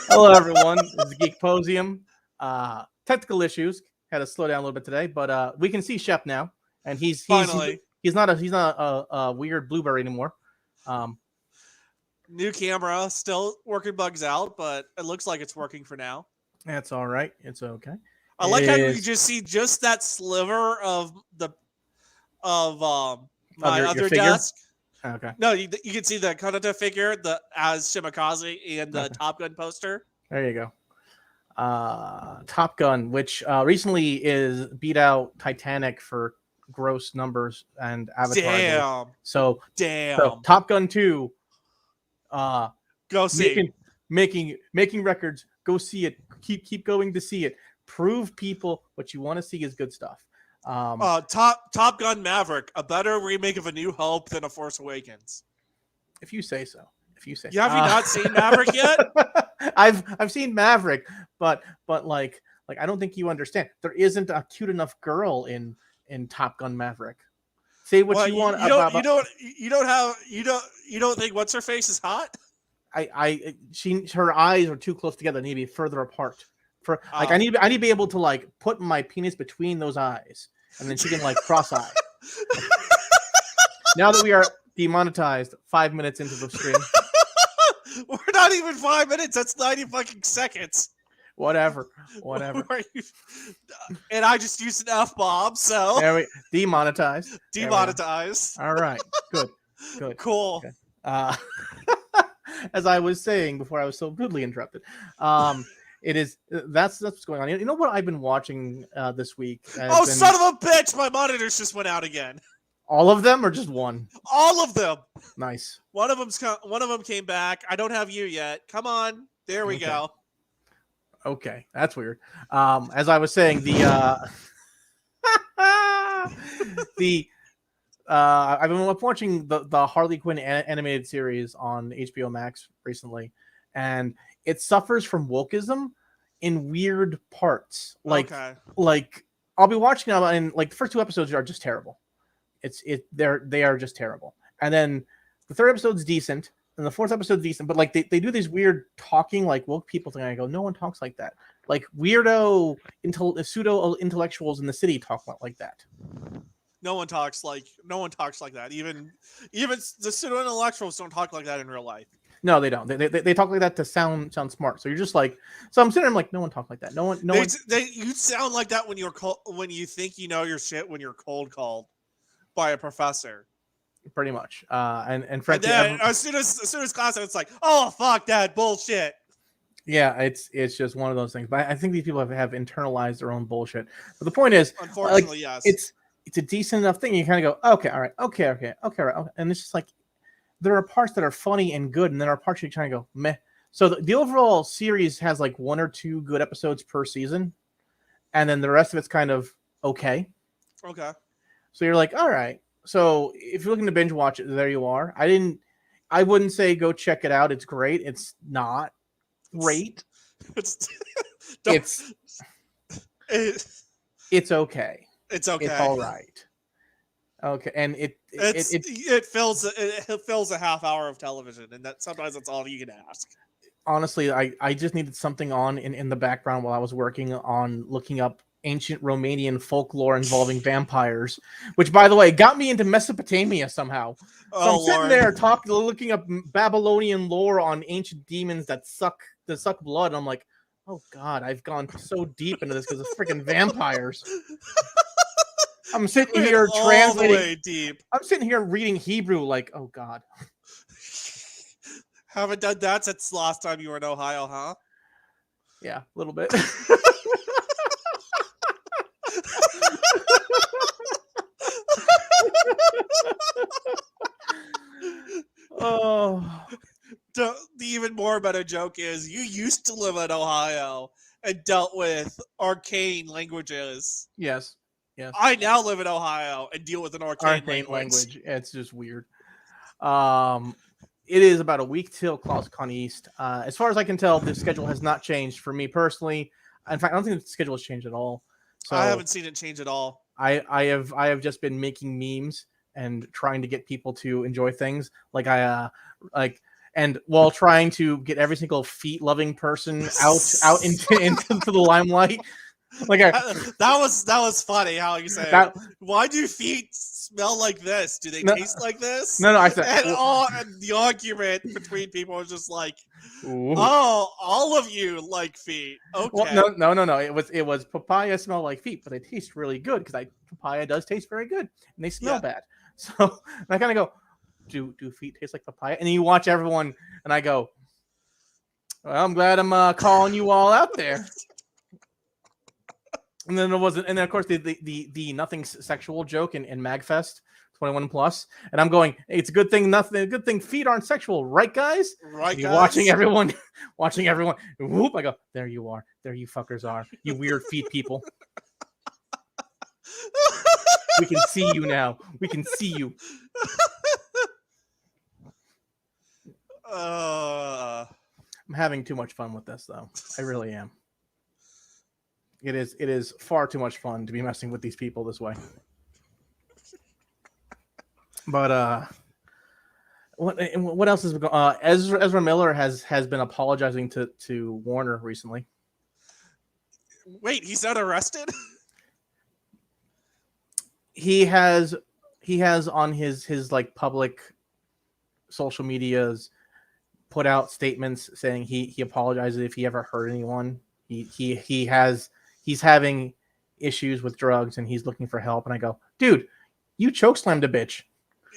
Hello, everyone. This is Geek-Posium. Technical issues had to slow down a little bit today, but we can see Shep now, and Finally, he's not a weird blueberry anymore. Um, new camera, still working bugs out, but it looks like it's working for now. that's all right. It's okay. I like how you Is just see just that sliver of the of of my your other figure? desk. Okay, No, you can see the Kanata figure, the as Shimakaze and the okay. Top Gun poster. There you go. Top Gun, which recently is beat out Titanic for gross numbers and Avatar, I believe. Damn, So, damn. Top Gun 2, uh, Go see. making records. Go see it. Keep going to see it. Prove people what you want to see is good stuff. Top Gun Maverick, a better remake of A New Hope than A Force Awakens. If you say so. Yeah, have you not seen Maverick yet? I've seen Maverick, but I don't think you understand. There isn't a cute enough girl in Top Gun Maverick. Say what Well, you want you about don't think what's her face is hot? her eyes are too close together. They need to be further apart. For like I need to be able to like put my penis between those eyes, and then she can like cross eye. Now that we are demonetized 5 minutes into the stream. We're not even 5 minutes. That's 90 fucking seconds. Whatever. And I just used an F-bomb, so there we demonetized. Demonetized. All right. Good. Cool. Okay. As I was saying before I was so rudely interrupted, it is that's what's going on. You know what I've been watching this week? Son of a bitch! My monitors just went out again. All of them or just one? All of them. Nice. One of them came back. I don't have you yet. Come on. There we go. Okay, that's weird. As I was saying, I've been watching the Harley Quinn animated series on HBO Max recently, and it suffers from wokeism in weird parts. Like I'll be watching now, and like the first 2 episodes are just terrible. They are just terrible, and then the 3rd episode's decent, and the 4th episode's decent. But like they do these weird talking like woke people thing. I go, no one talks like that. Like weirdo pseudo intellectuals in the city talk like that. No one talks like that. Even the pseudo intellectuals don't talk like that in real life. No, they don't. They talk like that to sound smart. So you're just like, so I'm sitting there, I'm like, no one talk like that. You sound like that when when you think you know your shit when you're cold called by a professor. Pretty much. And frankly, then as soon as class, it's like, oh fuck that bullshit. Yeah, it's just one of those things. But I think these people have internalized their own bullshit. But the point is, unfortunately, yes, it's a decent enough thing. You kind of go, okay, all right, okay, and it's just like there are parts that are funny and good, and then there are parts you kind of go meh. So the overall series has like 1 or 2 good episodes per season, and then the rest of it's kind of okay. Okay. So you're like, all right. So if you're looking to binge watch it, there you are. I wouldn't say go check it out. It's great. It's not great. It's okay. It's okay. It's all right. Okay, and it fills a half hour of television, and sometimes that's all you can ask. Honestly, I just needed something on in the background while I was working on looking up ancient Romanian folklore involving vampires, which, by the way, got me into Mesopotamia somehow. So I'm sitting there looking up Babylonian lore on ancient demons that suck blood. And I'm like, oh god, I've gone so deep into this because of freaking vampires. I'm sitting here translating. All the way deep. I'm sitting here reading Hebrew, like, oh god. Haven't done that since last time you were in Ohio, huh? Yeah, a little bit. Oh, the even more better joke is you used to live in Ohio and dealt with arcane languages. Yes. I now live in Ohio and deal with an arcane language. It's just weird. It is about a week till ClausCon East. As far as I can tell, the schedule has not changed for me personally. In fact, I don't think the schedule has changed at all. So I haven't seen it change at all. I have just been making memes and trying to get people to enjoy things. And and while trying to get every single feet-loving person out into the limelight. Like that was funny how you say that, why do feet smell like this? Do they taste like this? No, I said, and the argument between people was just like, oh, all of you like feet. Okay. Well, no. It was papaya smell like feet, but they taste really good because papaya does taste very good and they smell bad. So I kind of go, do feet taste like papaya? And then you watch everyone, and I go, well, I'm glad I'm calling you all out there. And then and then of course the nothing sexual joke in MagFest 21 plus, and I'm going, hey, it's a good thing feet aren't sexual, right, guys? Right, guys. Watching everyone. Whoop! I go, there you are, there you fuckers are, you weird feet people. We can see you now. We can see you. I'm having too much fun with this, though. I really am. It is far too much fun to be messing with these people this way. But what else is going on? Ezra Miller has been apologizing to Warner recently. Wait, he's not arrested? He has on his like public social medias put out statements saying he apologizes if he ever hurt anyone. He's having issues with drugs and he's looking for help. And I go, dude, you chokeslammed a bitch.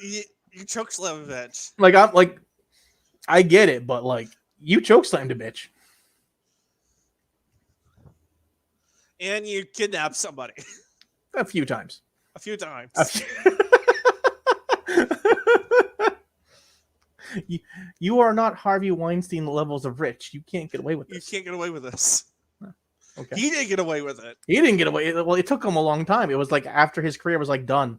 You chokeslammed a bitch. I get it, but like you chokeslammed a bitch. And you kidnapped somebody. A few times. You are not Harvey Weinstein levels of rich. You can't get away with this. You can't get away with this. Okay. He didn't get away with it. He didn't get away. Well, it took him a long time. It was like after his career was like done.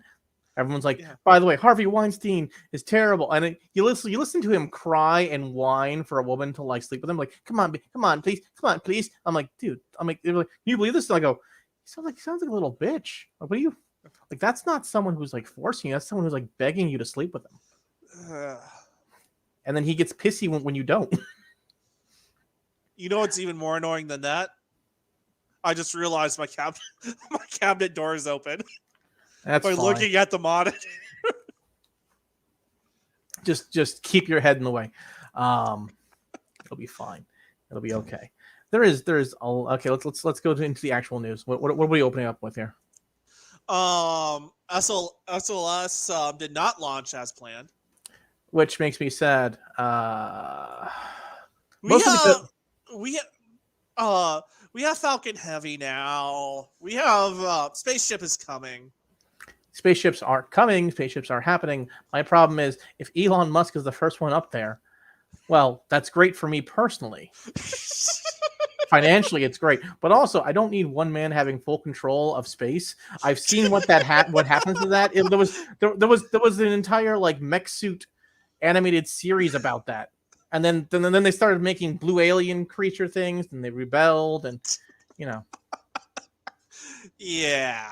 Everyone's like, by the way, Harvey Weinstein is terrible. And you listen to him cry and whine for a woman to like sleep with him. Like, come on, please. I'm like, dude. I'm like, can you believe this? And I go, he sounds like a little bitch. Like, what are you? Like, that's not someone who's like forcing you. That's someone who's like begging you to sleep with him. And then he gets pissy when you don't. You know what's even more annoying than that? I just realized my cabinet door is open. That's by fine. Looking at the monitor. just keep your head in the way. It'll be fine. It'll be okay. Okay. Let's go into the actual news. What are we opening up with here? SLS did not launch as planned, which makes me sad. We have Falcon Heavy now. We have Spaceship is coming. Spaceships aren't coming. Spaceships aren't happening. My problem is if Elon Musk is the first one up there, well, that's great for me personally. Financially, it's great, but also I don't need one man having full control of space. I've seen what happens to that. There was an entire like mech suit animated series about that. And then they started making blue alien creature things, and they rebelled, and Yeah.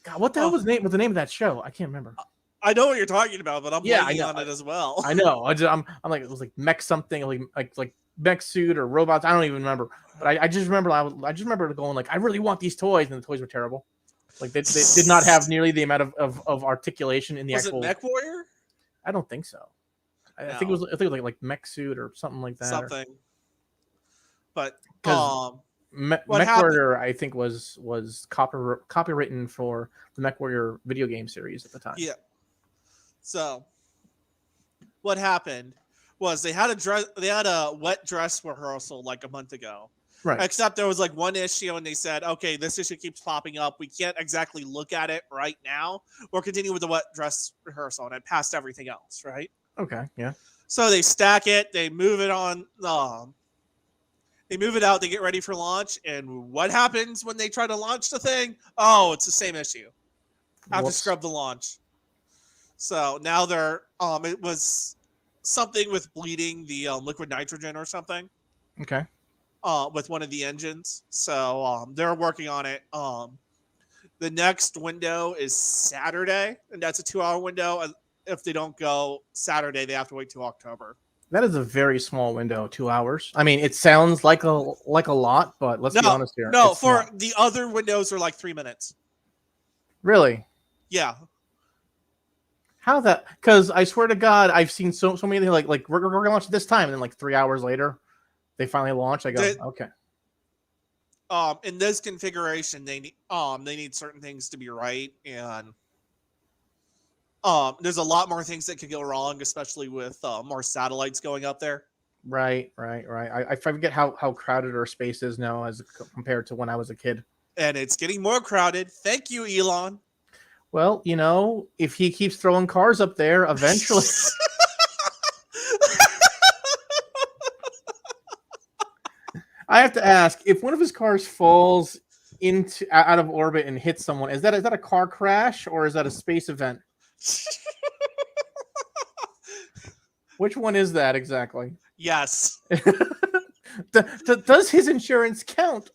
God, what the hell was the name of that show? I can't remember. I know what you're talking about, but I'm blanking on it as well. I know. I'm like, it was like mech something, like mech suit or robots. I don't even remember. But I just remember going like, I really want these toys, and the toys were terrible. Like they did not have nearly the amount of articulation in the actual. Was it Mech Warrior? I don't think so. I think it was like mech suit or something like that. Something. But Mech Warrior, I think, was copywritten for the Mech Warrior video game series at the time. Yeah. So what happened was they had a wet dress rehearsal like a month ago. Right. Except there was like one issue, and they said, okay, this issue keeps popping up. We can't exactly look at it right now. We'll continue with the wet dress rehearsal, and it passed everything else, right? Okay, yeah. So they stack it, they move it on, they move it out, they get ready for launch, and what happens when they try to launch the thing? Oh, it's the same issue. I have to scrub the launch. So now they're, it was something with bleeding the liquid nitrogen or something. Okay. With one of the engines. So they're working on it. The next window is Saturday, and that's a 2-hour window. If they don't go Saturday, they have to wait till October. That is a very small window, 2 hours. I mean, it sounds like a lot, but let's be honest here. No, it's for not. the other windows are like 3 minutes. Really? Yeah. How that? Because I swear to God, I've seen so many like we're gonna launch at this time, and then like 3 hours later, they finally launch. I go, okay. In this configuration, they need certain things to be right, and there's a lot more things that could go wrong, especially with more satellites going up there. Right. I forget how crowded our space is now as compared to when I was a kid. And it's getting more crowded. Thank you, Elon. Well, if he keeps throwing cars up there, eventually. I have to ask, if one of his cars falls out of orbit and hits someone, is that a car crash or is that a space event? Which one is that exactly? Yes. Does his insurance count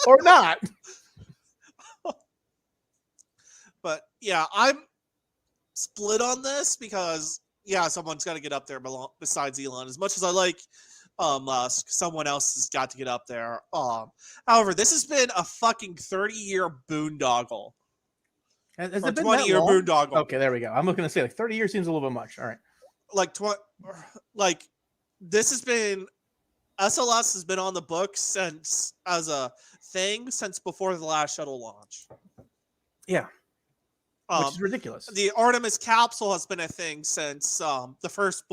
or not? But yeah, I'm split on this because someone's got to get up there besides Elon. As much as I like Musk, someone else has got to get up there. However, this has been a fucking 30-year boondoggle. Has it been 20-year boondoggle? Okay, there we go. I'm going to say like 30 years seems a little bit much. All right. Like this has been SLS has been on the books as a thing since before the last shuttle launch. Yeah. Which is ridiculous. The Artemis capsule has been a thing since the first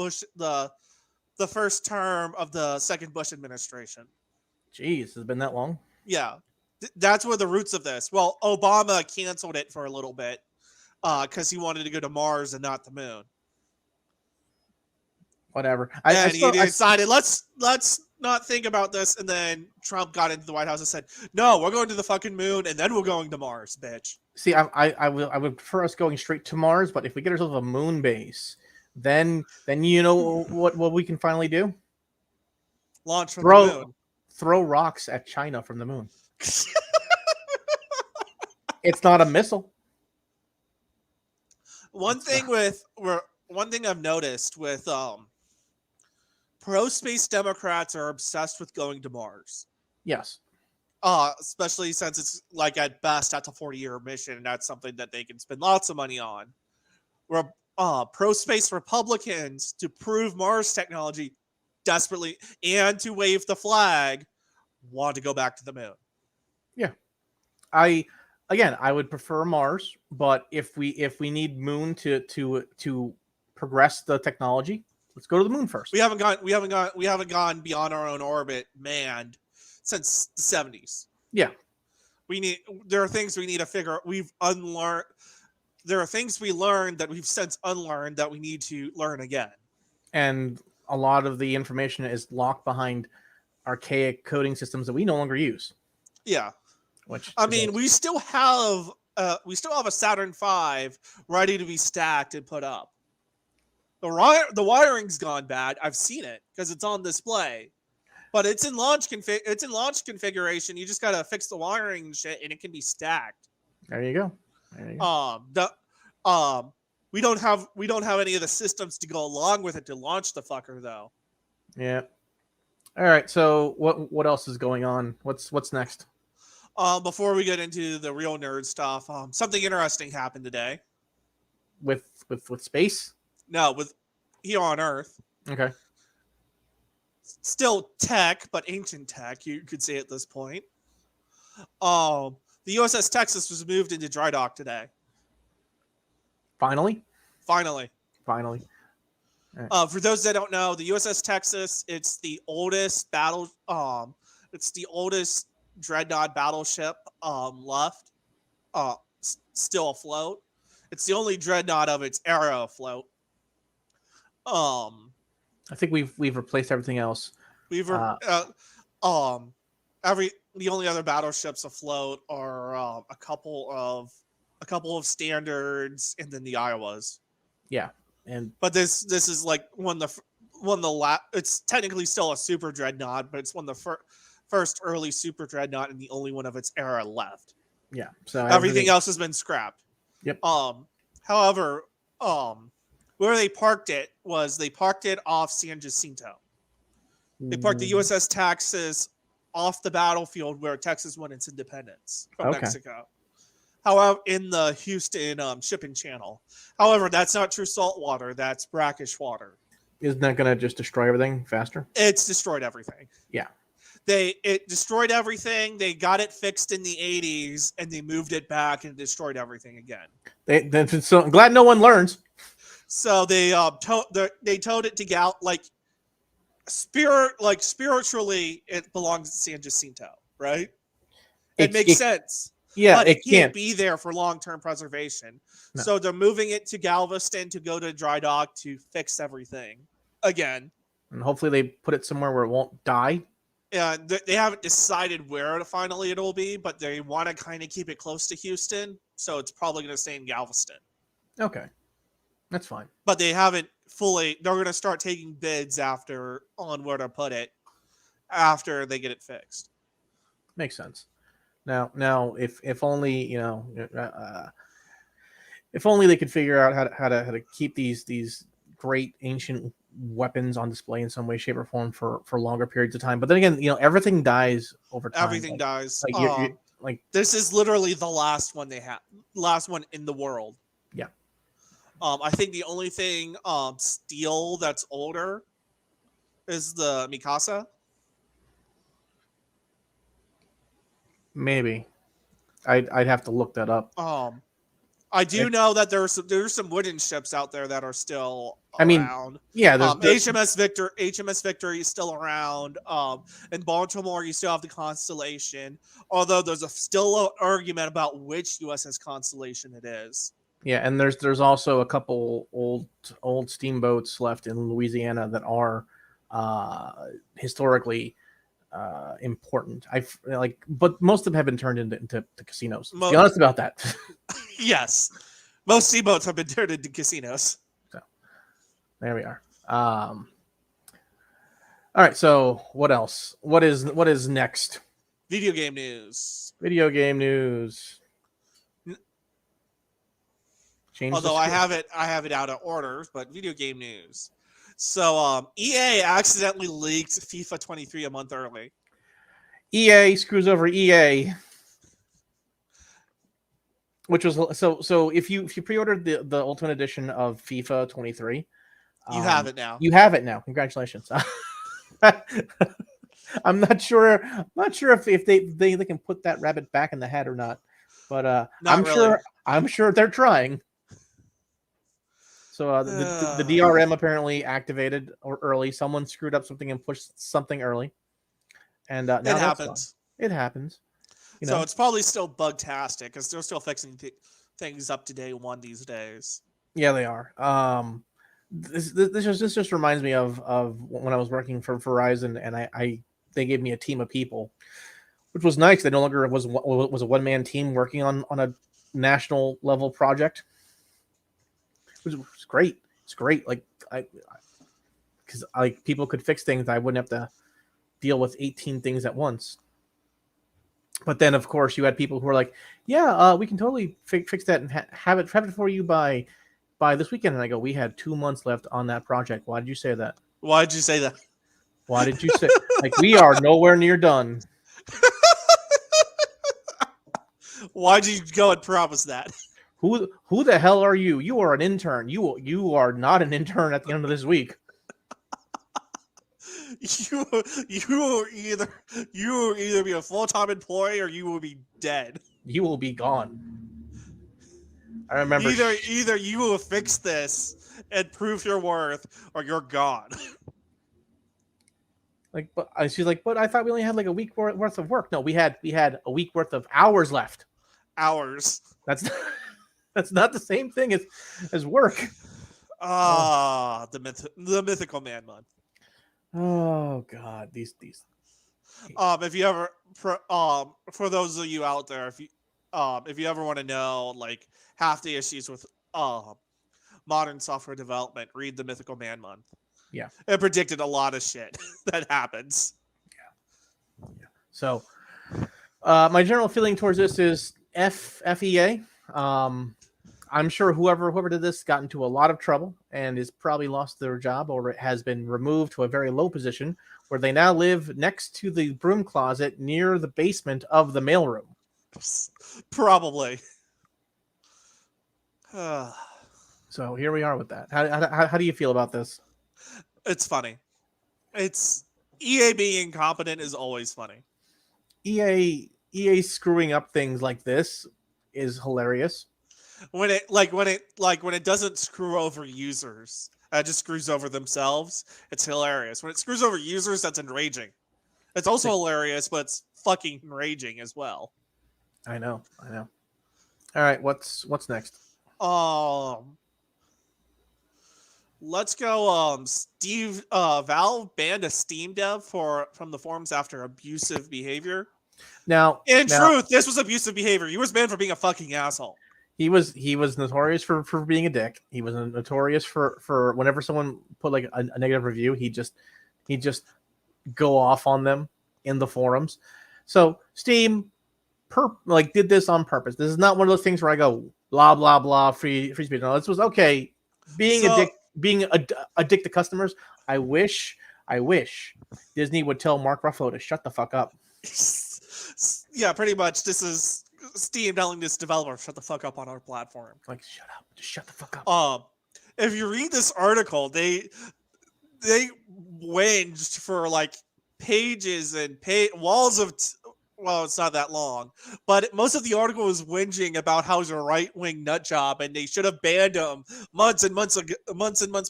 term of the second Bush administration. Jeez, has it been that long? Yeah. That's where the roots of this. Well, Obama canceled it for a little bit because he wanted to go to Mars and not the moon. Whatever. He decided, let's not think about this. And then Trump got into the White House and said, no, we're going to the fucking moon and then we're going to Mars, bitch. See, I would prefer us going straight to Mars, but if we get ourselves a moon base, then you know what we can finally do? Launch from the moon. Throw rocks at China from the moon. It's not a missile. One thing I've noticed with pro-space Democrats are obsessed with going to Mars. Yes. Especially since it's like at best that's a 40-year mission, and that's something that they can spend lots of money on. Where pro-space Republicans, to prove Mars technology desperately and to wave the flag, want to go back to the moon. Yeah. I would prefer Mars, but if we need moon to progress the technology, let's go to the moon first. We haven't gone beyond our own orbit manned since the 70s. Yeah. There are things we need to figure out. There are things we learned that we've since unlearned that we need to learn again. And a lot of the information is locked behind archaic coding systems that we no longer use. Yeah. We still have a Saturn V ready to be stacked and put up. The wiring's gone bad. I've seen it because it's on display, but it's in launch configuration. You just gotta fix the wiring and shit, and it can be stacked. There you go. We don't have any of the systems to go along with it to launch the fucker though. Yeah. All right. So what else is going on? What's next? Before we get into the real nerd stuff, something interesting happened today. With space? No, with here on Earth. Okay. Still tech, but ancient tech, you could say at this point. The USS Texas was moved into dry dock today. Finally. Right. For those that don't know, the USS Texas, it's the oldest dreadnought battleship left, still afloat. It's the only dreadnought of its era afloat. I think we've replaced everything else. The only other battleships afloat are a couple of standards, and then the Iowas. Yeah, but this is like it's technically still a super dreadnought, but it's one of the first early super dreadnought and the only one of its era left. Yeah, so everything else has been scrapped. Yep. However, Where they parked it off San Jacinto. They parked the USS Texas off the battlefield where Texas won its independence from Mexico. However, in the Houston shipping channel. However, that's not true salt water. That's brackish water. Isn't that going to just destroy everything faster? It's destroyed everything. Yeah. It destroyed everything. They got it fixed in the 80s, and they moved it back and destroyed everything again. So I'm glad no one learns. So they towed it to spiritually it belongs to San Jacinto, right? It makes sense. Yeah, but it can't be there for long-term preservation. No. So they're moving it to Galveston to go to dry dock to fix everything again. And hopefully they put it somewhere where it won't die. Yeah, they haven't decided where finally it'll be, but they want to kind of keep it close to Houston, so it's probably going to stay in Galveston. Okay, that's fine. But they haven't fully. They're going to start taking bids on where to put it after they get it fixed. Makes sense. Now, if only if only they could figure out how to keep these great ancient weapons on display in some way, shape, or form for longer periods of time. But then again, everything dies over time. Everything dies. Like this is literally the last one they have, last one in the world. Yeah. I think the only thing steel that's older is the Mikasa. Maybe. I'd have to look that up. I do know that there's some wooden ships out there that are still around. Yeah, HMS Victory is still around. In Baltimore, you still have the Constellation. Although there's still an argument about which USS Constellation it is. Yeah, and there's also a couple old steamboats left in Louisiana that are historically important. But most of them have been turned into casinos. To be honest about that. Yes, most steamboats have been turned into casinos. So there we are. All right. So what else? What is next? Video game news. Although I have it out of order, but video game news. So EA accidentally leaked FIFA 23 a month early. EA screws over EA. Which was so if you pre-ordered the Ultimate Edition of FIFA 23, you have it now. You have it now. Congratulations. I'm not sure if they can put that rabbit back in the hat or not, but I'm sure they're trying. So the DRM apparently activated early. Someone screwed up something and pushed something early, and now it happens. It happens. So it's probably still bug-tastic because they're still fixing things up to day one these days. Yeah, they are. This just reminds me of when I was working for Verizon, and they gave me a team of people, which was nice. They no longer was a one-man team working on a national level project. It was great. It's great. Because people could fix things. I wouldn't have to deal with 18 things at once. But then, of course, you had people who were like, "Yeah, we can totally fix that and have it for you by this weekend." And I go, "We had 2 months left on that project. Why did you say that? Why did you say that? Why did you say we are nowhere near done?" Why did you go and promise that? Who the hell are you? You are an intern. You are not an intern at the end of this week. You will either be a full-time employee or you will be dead. You will be gone. I remember either you will fix this and prove your worth, or you're gone. But she's like, but I thought we only had a week worth of work. No, we had a week worth of hours left. Hours. That's not the same thing as work. The mythical man month. Oh God, these. If you ever, for those of you out there, if you ever want to know half the issues with modern software development, read the Mythical Man Month. Yeah, it predicted a lot of shit that happens. Yeah. So, my general feeling towards this is FEA. I'm sure whoever did this got into a lot of trouble and is probably lost their job or has been removed to a very low position where they now live next to the broom closet near the basement of the mailroom. Probably. So here we are with that. How do you feel about this? It's funny. It's EA being incompetent is always funny. EA screwing up things like this is hilarious. When it doesn't screw over users, it just screws over themselves. It's hilarious. When it screws over users, that's enraging. It's also hilarious, but it's fucking enraging as well. I know. All right, what's next? Let's go. Valve banned a Steam dev from the forums after abusive behavior. Now, in truth, this was abusive behavior. He was banned for being a fucking asshole. He was notorious for being a dick. He was notorious for whenever someone put like a negative review, he just go off on them in the forums. So Steam did this on purpose. This is not one of those things where I go blah blah blah free speech. No, this was okay. Being a dick to customers. I wish Disney would tell Mark Ruffalo to shut the fuck up. Yeah, pretty much. This is Steam telling this developer, shut the fuck up on our platform. Like, shut up. Just shut the fuck up. If you read this article, they whinged for like pages and walls of well, it's not that long, but most of the article was whinging about how he's a right-wing nut job and they should have banned him months and months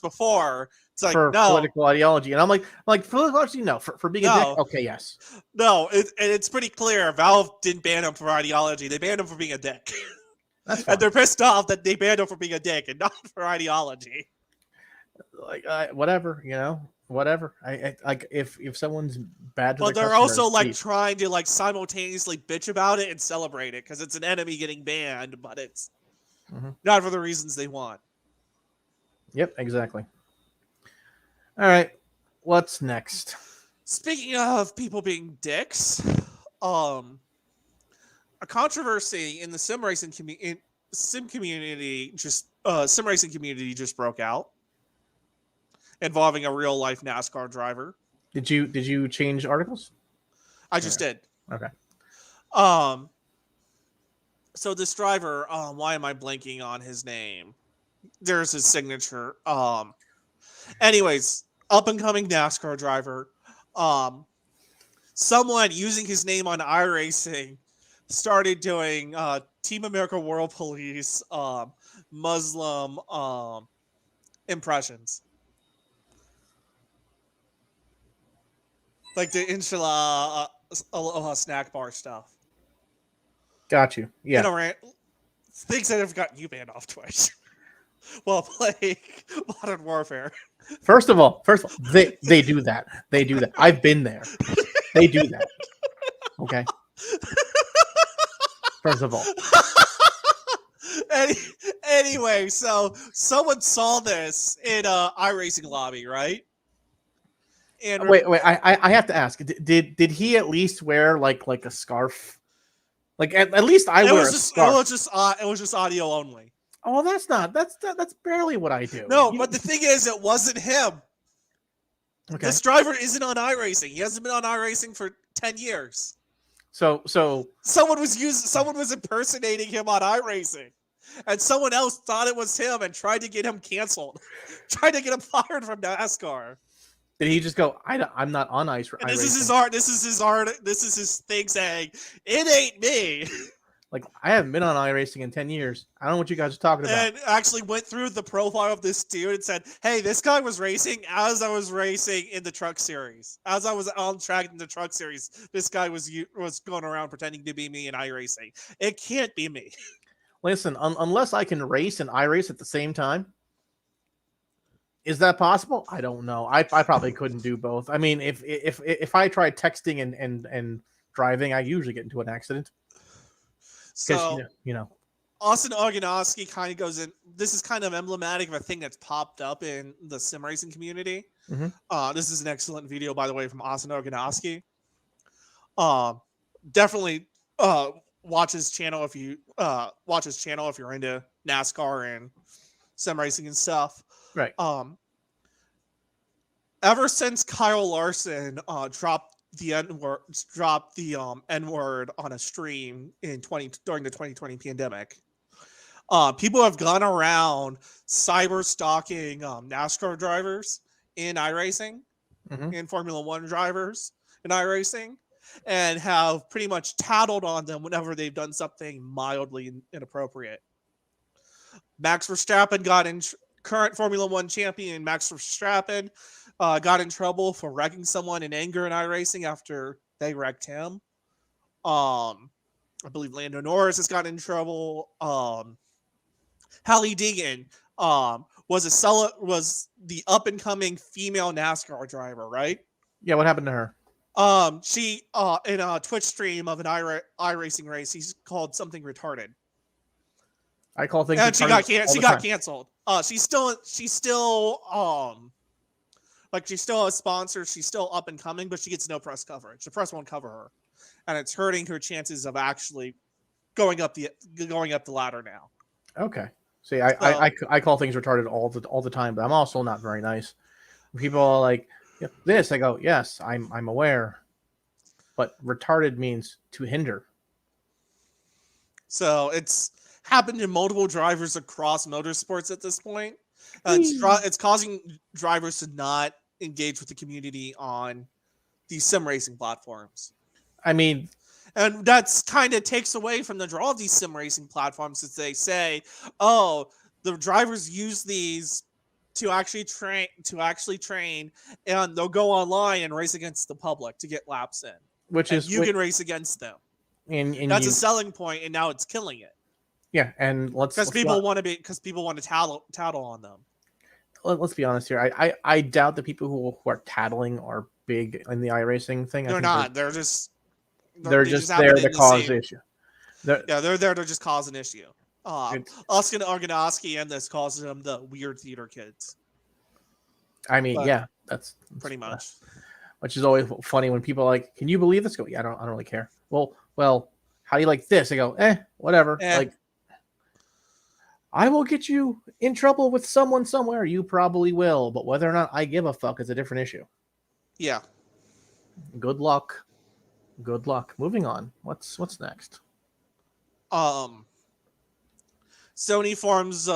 before. It's like, for no. Political ideology. And I'm like for political ideology, no. For being a dick, okay, yes. No, it's pretty clear. Valve didn't ban him for ideology. They banned him for being a dick. That's fine. And they're pissed off that they banned him for being a dick and not for ideology. Like, whatever, whatever. I like if someone's bad to but they're also like trying to like simultaneously bitch about it and celebrate it because it's an enemy getting banned, but it's not for the reasons they want. Yep, exactly. All right, what's next? Speaking of people being dicks, a controversy in the sim racing community just broke out, involving a real life NASCAR driver. Did you change articles? I just did. Okay. So this driver, why am I blanking on his name? There's his signature. Anyways, up and coming NASCAR driver. Someone using his name on iRacing started doing Team America World Police Muslim impressions. Like the Inshallah Aloha snack bar stuff. Got you. Yeah. Things that have gotten you banned off Twitch while playing Modern Warfare. First of all, they do that. They do that. I've been there. They do that. Okay. First of all. Anyway, so someone saw this in a iRacing lobby, right? And wait. I have to ask. Did he at least wear like a scarf? Like at least I wear a scarf. It was just audio only. Oh, that's barely what I do. No, but the thing is, it wasn't him. Okay. This driver isn't on iRacing. He hasn't been on iRacing for 10 years. So someone was impersonating him on iRacing, and someone else thought it was him and tried to get him canceled, tried to get him fired from NASCAR. Did he just go? I'm not on ice. This is his art. This is his art. This is his thing saying, "It ain't me." Like, I haven't been on iRacing in 10 years. I don't know what you guys are talking about. And actually went through the profile of this dude and said, hey, this guy was racing as I was racing in the truck series. As I was on track in the truck series, this guy was going around pretending to be me in iRacing. It can't be me. Listen, unless I can race and iRace at the same time, is that possible? I don't know. I probably couldn't do both. I mean, if I try texting and driving, I usually get into an accident. So, you know, Austin Oganowski kind of goes in. This is kind of emblematic of a thing that's popped up in the sim racing community. This is an excellent video, by the way, from Austin Oganowski. Definitely watch his channel if you're into NASCAR and sim racing and stuff. Right. Ever since Kyle Larson dropped the N-word on a stream during the 2020 pandemic, people have gone around cyber stalking NASCAR drivers in iRacing and Formula One drivers in iRacing, and have pretty much tattled on them whenever they've done something mildly inappropriate. Max Verstappen current Formula One champion Max Verstappen got in trouble for wrecking someone in anger in iRacing after they wrecked him. I believe Lando Norris has gotten in trouble. Hallie Deegan was the up and coming female NASCAR driver, right? Yeah, what happened to her? She in a Twitch stream of an iRacing race, he's called something retarded. I call things. And she got canceled. She's still like she's still a sponsor. She's still up and coming, but she gets no press coverage. The press won't cover her, and it's hurting her chances of actually going up the ladder now. Okay. See, I call things retarded all the time, but I'm also not very nice. When people are like, this, I go, yes, I'm aware, but retarded means to hinder. So it's happened to multiple drivers across motorsports at this point. It's causing drivers to not engage with the community on these sim racing platforms. I mean, and that's kind of takes away from the draw of these sim racing platforms, as they say, oh, the drivers use these to actually train, and they'll go online and race against the public to get laps in. You can race against them. And that's a selling point, and now it's killing it. Yeah, and because people want to tattle on them. Let's be honest here. I doubt the people who are tattling are big in the iRacing thing. They're not. They're just there to cause issue. They're there to just cause an issue. Uskin Argonoski and this causes them the weird theater kids. I mean, that's pretty much. Which is always funny when people are like, "Can you believe this?" Go, "Yeah, I don't really care." Well, how do you like this? I go, whatever. Like, I will get you in trouble with someone somewhere. You probably will, but whether or not I give a fuck is a different issue. Yeah. Good luck. Moving on. What's next? Sony forms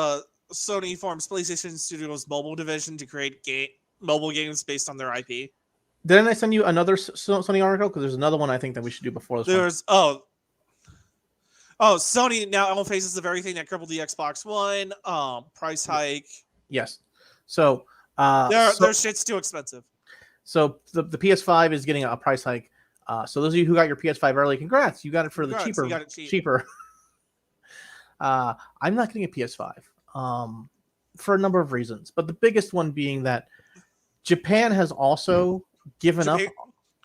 PlayStation Studios mobile division to create mobile games based on their IP. Didn't I send you another Sony article? Because there's another one I think that we should do before this. Sony now faces the very thing that crippled the Xbox One. Price hike. Yes. So their shit's too expensive. So the PS5 is getting a price hike. So those of you who got your PS5 early, congrats! You got it for the cheaper. You got it cheaper. I'm not getting a PS5 for a number of reasons, but the biggest one being that Japan has also given up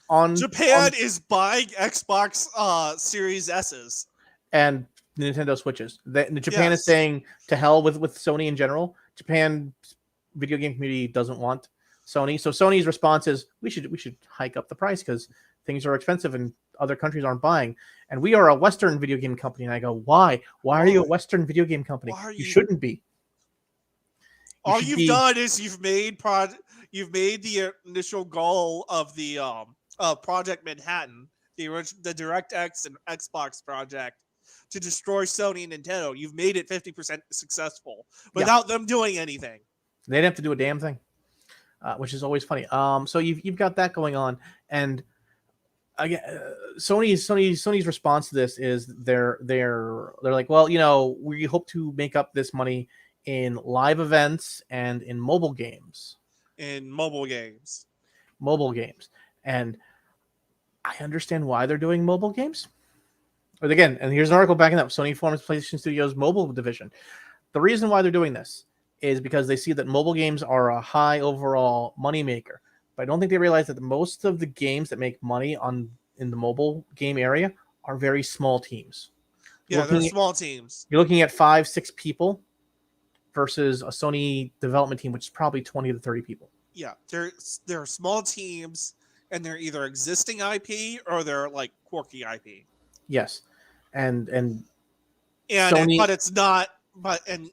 on. Japan is buying Xbox Series S's and Nintendo Switches. Japan is saying to hell with Sony in general. Japan video game community doesn't want Sony, so Sony's response is we should hike up the price because things are expensive and other countries aren't buying. And we are a Western video game company. And I go, why? Why are you a Western video game company? You shouldn't be. All you've done is you've made the initial goal of the Project Manhattan, the DirectX and Xbox project, to destroy Sony and Nintendo. You've made it 50% successful without them doing anything. They didn't have to do a damn thing, which is always funny. So you've got that going on, and again, Sony's response to this is they're like, well, we hope to make up this money in live events and in mobile games. Mobile games, and I understand why they're doing mobile games. But again, and here's an article backing up: Sony forms PlayStation Studios mobile division. The reason why they're doing this is because they see that mobile games are a high overall moneymaker. But I don't think they realize that most of the games that make money in the mobile game area are very small teams. Yeah, they're small teams. You're looking at 5-6 people versus a Sony development team, which is probably 20 to 30 people. Yeah, they're small teams, and they're either existing IP or they're like quirky IP. Yes, and Sony, but it's not and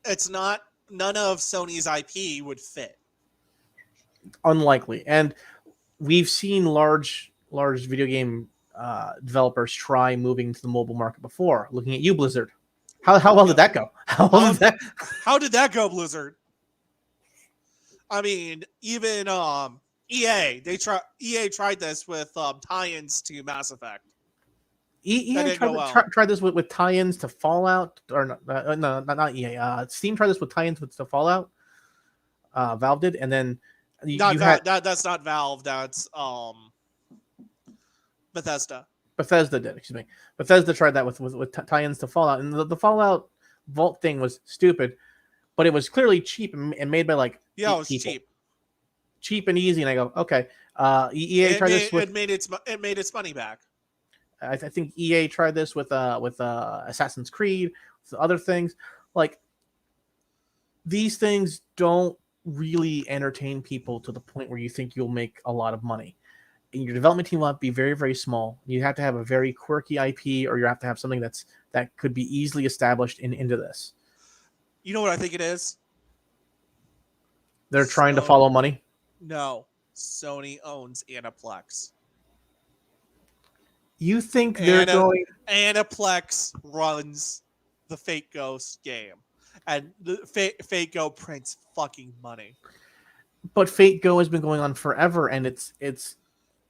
it's not. None of Sony's IP would fit. Unlikely. And we've seen large video game developers try moving to the mobile market before. Looking at you, Blizzard. How well did that go? How did that go, Blizzard? I mean, even EA tried this with tie-ins to Mass Effect. EA tried this with tie-ins to Fallout, or not EA. Steam tried this with tie-ins to Fallout. Valve did, and then that's not Valve. That's Bethesda. Bethesda did. Excuse me. Bethesda tried that with tie-ins to Fallout, and the Fallout Vault thing was stupid, but it was clearly cheap and made by like it was cheap and easy. And I go, okay. EA tried this. It made its money back. I think EA tried this with Assassin's Creed, with other things. Like, these things don't really entertain people to the point where you think you'll make a lot of money. And your development team will have to be very, very small. You have to have a very quirky IP, or you have to have something that could be easily established into this. You know what I think it is? They're trying to follow money? No. Sony owns Aniplex. You think they're going... Aniplex runs the Fate Ghost game. And the Fate Go prints fucking money. But Fate Go has been going on forever, and it's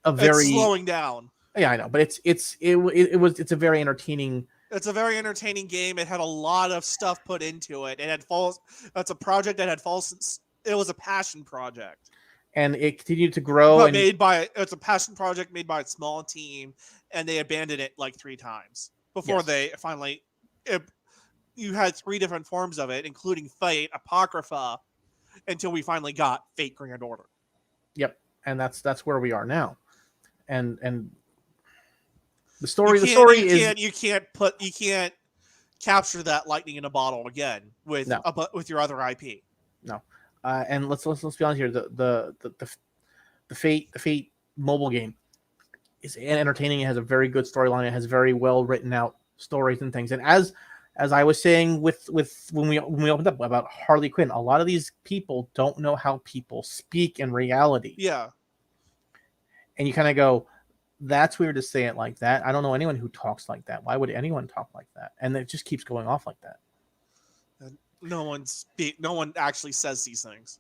slowing down. Yeah, I know, but it's a very entertaining... It's a very entertaining game. It had a lot of stuff put into it. That's a project that had false... It was a passion project. And it continued to grow. It's a passion project made by a small team, and they abandoned it like 3 times before they finally... You had 3 different forms of it, including Fate, Apocrypha, until we finally got Fate Grand Order. Yep, and that's where we are now. And the story you can't capture that lightning in a bottle again with your other IP. No. And let's be honest here. The Fate mobile game is entertaining. It has a very good storyline. It has very well written out stories and things. And as I was saying with when we opened up about Harley Quinn, a lot of these people don't know how people speak in reality. Yeah. And you kind of go, that's weird to say it like that. I don't know anyone who talks like that. Why would anyone talk like that? And it just keeps going off like that. No one actually says these things.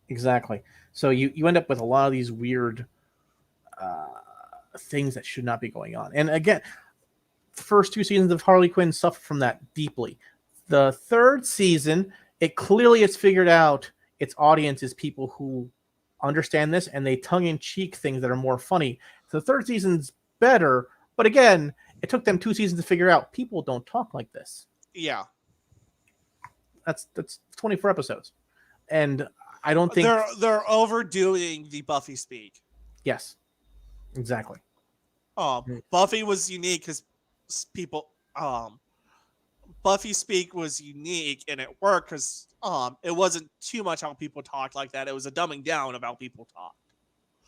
Exactly. So you end up with a lot of these weird things that should not be going on. And again, the first 2 seasons of Harley Quinn suffer from that deeply. The 3rd season, it clearly has figured out its audience is people who understand this, and they tongue-in-cheek things that are more funny. So the 3rd season's better, but again, it took them 2 seasons to figure out people don't talk like this. Yeah. That's 24 episodes. And I don't think... They're overdoing the Buffy speak. Yes. Exactly. Buffy was unique because people... Buffy speak was unique, and it worked because it wasn't too much how people talk like that. It was a dumbing down of how people talk.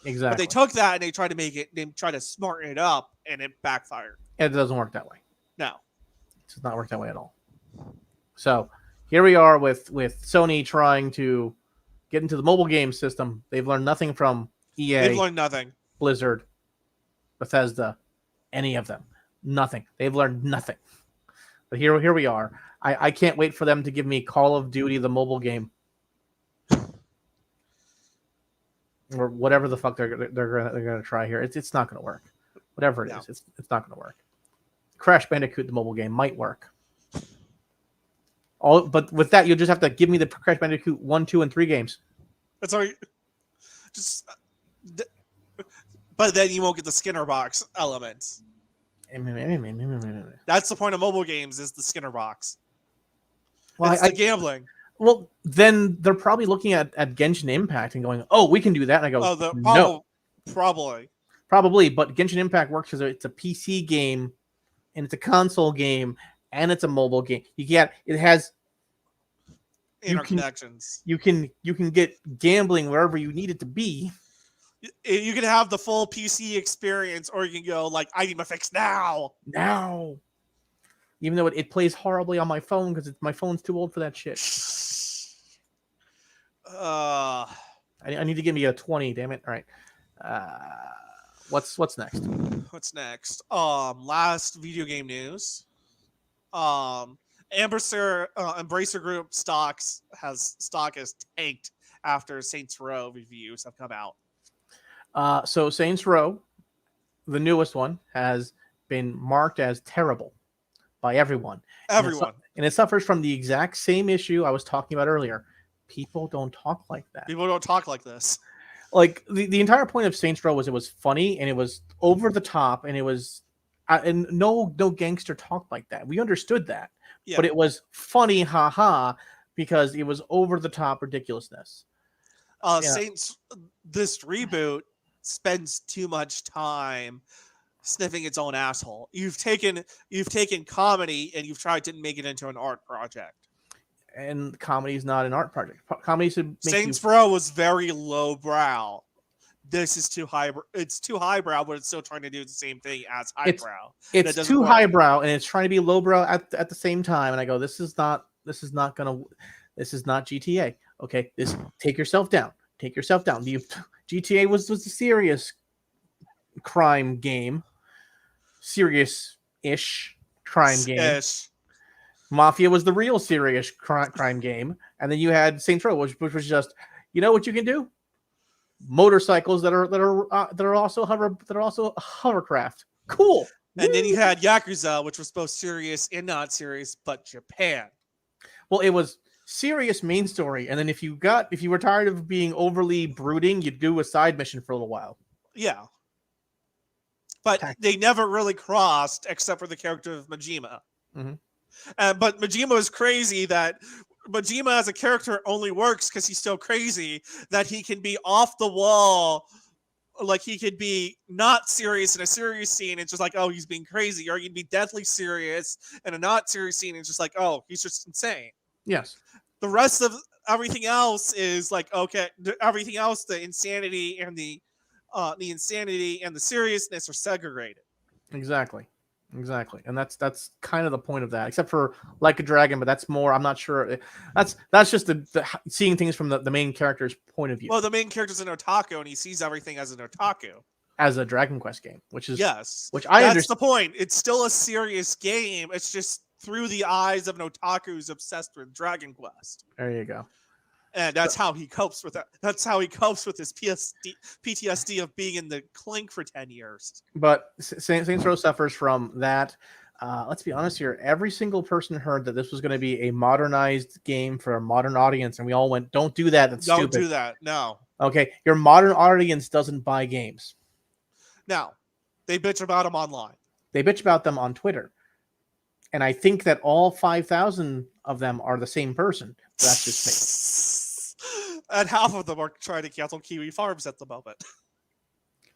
Exactly. But they took that and they tried to smarten it up, and it backfired. It doesn't work that way. No. It does not work that way at all. So... here we are with Sony trying to get into the mobile game system. They've learned nothing from EA. They've learned nothing. Blizzard, Bethesda, any of them. Nothing. They've learned nothing. But here we are. I can't wait for them to give me Call of Duty, the mobile game. Or whatever the fuck they're gonna try here. It's not gonna work. Whatever it is, it's not gonna work. Crash Bandicoot, the mobile game, might work. But with that, you'll just have to give me the Crash Bandicoot 1, 2, and 3 games. That's all. But then you won't get the Skinner box elements. That's the point of mobile games: is the Skinner box. Well, it's the gambling. Well, then they're probably looking at Genshin Impact and going, "Oh, we can do that." And I go, "No, probably." But Genshin Impact works because it's a PC game, and it's a console game. And it's a mobile game. It has interconnections. You can get gambling wherever you need it to be. You can have the full PC experience, or you can go like, I need my fix now. even though it plays horribly on my phone because my phone's too old for that shit. I need to give me a 20. Damn it! All right. What's next? What's next? Last video game news. Embracer Group stock has tanked after Saints Row reviews have come out. So Saints Row, the newest one, has been marked as terrible by everyone. Everyone. And it suffers from the exact same issue I was talking about earlier. People don't talk like that. People don't talk like this. Like the entire point of Saints Row was it was funny and it was over the top and it was and no gangster talked like that. We understood that. Yeah. But it was funny, haha, because it was over the top ridiculousness. Saints, this reboot spends too much time sniffing its own asshole. You've taken comedy and you've tried to make it into an art project. And comedy is not an art project. Comedy should make Saints Row was very lowbrow. This is too high. It's too highbrow, but it's still trying to do the same thing as highbrow. It's too highbrow, and it's trying to be lowbrow at the same time. And I go, this is not GTA. Okay, take yourself down. Take yourself down. GTA was a serious crime game, serious-ish crime game. Mafia was the real serious crime game, and then you had Saints Row, which was just, you know what you can do? Motorcycles that are also hovercraft. Cool. And then you had Yakuza, which was both serious and not serious, but Japan. Well, it was serious main story, and then if you were tired of being overly brooding, you'd do a side mission for a little while. Yeah. But they never really crossed, except for the character of Majima. Mm-hmm. But Majima is crazy that Majima as a character only works because he's so crazy that he can be off the wall. Like he could be not serious in a serious scene. It's just like, oh, he's being crazy. Or he'd be deathly serious in a not serious scene. It's just like, oh, he's just insane. Yes. The rest of everything else is like, okay, everything else, the insanity and the seriousness are segregated. Exactly. And that's kind of the point of that, except for Like a Dragon, but that's more, I'm not sure. That's just the seeing things from the main character's point of view. Well, the main character's an otaku, and he sees everything as an otaku. As a Dragon Quest game, which I understand. That's the point. It's still a serious game. It's just through the eyes of an otaku who's obsessed with Dragon Quest. There you go. And that's how he copes with that. That's how he copes with his PTSD of being in the clink for 10 years. But Saints Row suffers from that. Let's be honest here. Every single person heard that this was going to be a modernized game for a modern audience, and we all went, don't do that. That's stupid. Don't do that. No. Okay. Your modern audience doesn't buy games. No. They bitch about them online. They bitch about them on Twitter. And I think that all 5,000 of them are the same person. That's just me. And half of them are trying to cancel Kiwi Farms at the moment.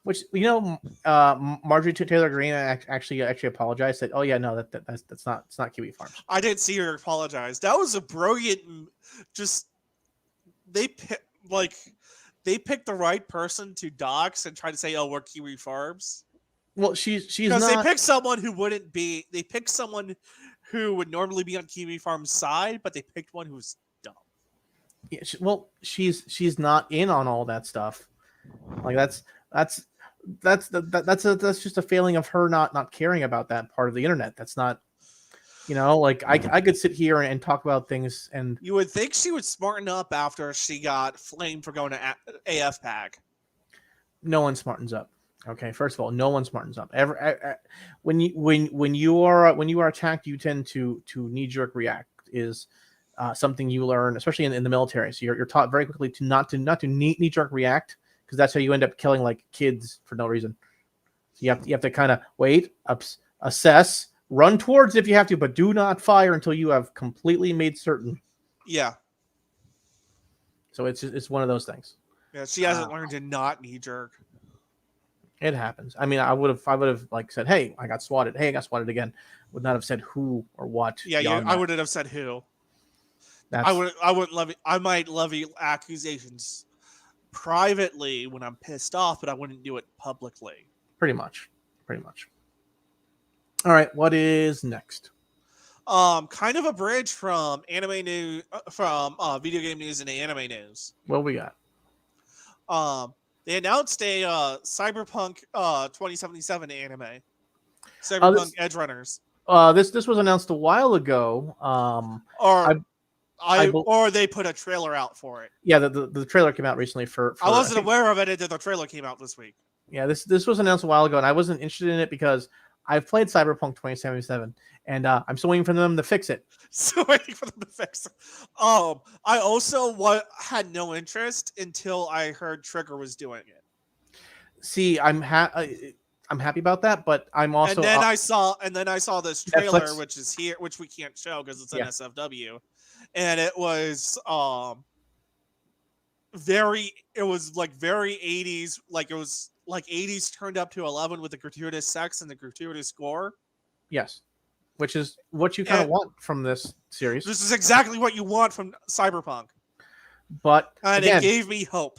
Which, Marjorie Taylor Greene actually apologized. Said, "Oh yeah, no, that's not Kiwi Farms." I didn't see her apologize. That was a brilliant. Just they picked the right person to dox and try to say, "Oh, we're Kiwi Farms." Well, she's because they picked someone who wouldn't be. They picked someone who would normally be on Kiwi Farms' side, but they picked one who's dumb. Yeah, she's not in on all that stuff. Like that's just a failing of her not caring about that part of the internet. That's not, I could sit here and talk about things, and you would think she would smarten up after she got flamed for going to AFPAG. No one smartens up. Okay, first of all, no one smartens up. When you are attacked, you tend to knee-jerk react. Is something you learn, especially in the military. So you're taught very quickly to not to knee-jerk react, because that's how you end up killing like kids for no reason. So you have to kind of wait, assess, run towards if you have to, but do not fire until you have completely made certain. Yeah. So it's one of those things. Yeah, she hasn't learned to not knee-jerk. It happens. I mean, I would have like said, "Hey, I got swatted. Hey, I got swatted again." Would not have said who or what. Yeah, I wouldn't have said who. I wouldn't levy. I might levy accusations privately when I'm pissed off, but I wouldn't do it publicly. Pretty much. All right, what is next? Kind of a bridge from anime news, from video game news into anime news. What we got? They announced a Cyberpunk 2077 anime. Cyberpunk Edge Runners. This was announced a while ago. Or they put a trailer out for it. Yeah, the trailer came out recently for I wasn't aware of it until the trailer came out this week. Yeah, this was announced a while ago, and I wasn't interested in it because I've played Cyberpunk 2077, and I'm still waiting for them to fix it. So waiting for them to fix it. I also had no interest until I heard Trigger was doing it. See, I'm happy about that, but I'm also and then I saw this trailer, Netflix. which is here, which we can't show because it's an SFW, and it was very 80s, like it was like 80s turned up to 11 with the gratuitous sex and the gratuitous gore. Yes, which is what you kind of want from this series. This is exactly what you want from Cyberpunk. But it gave me hope.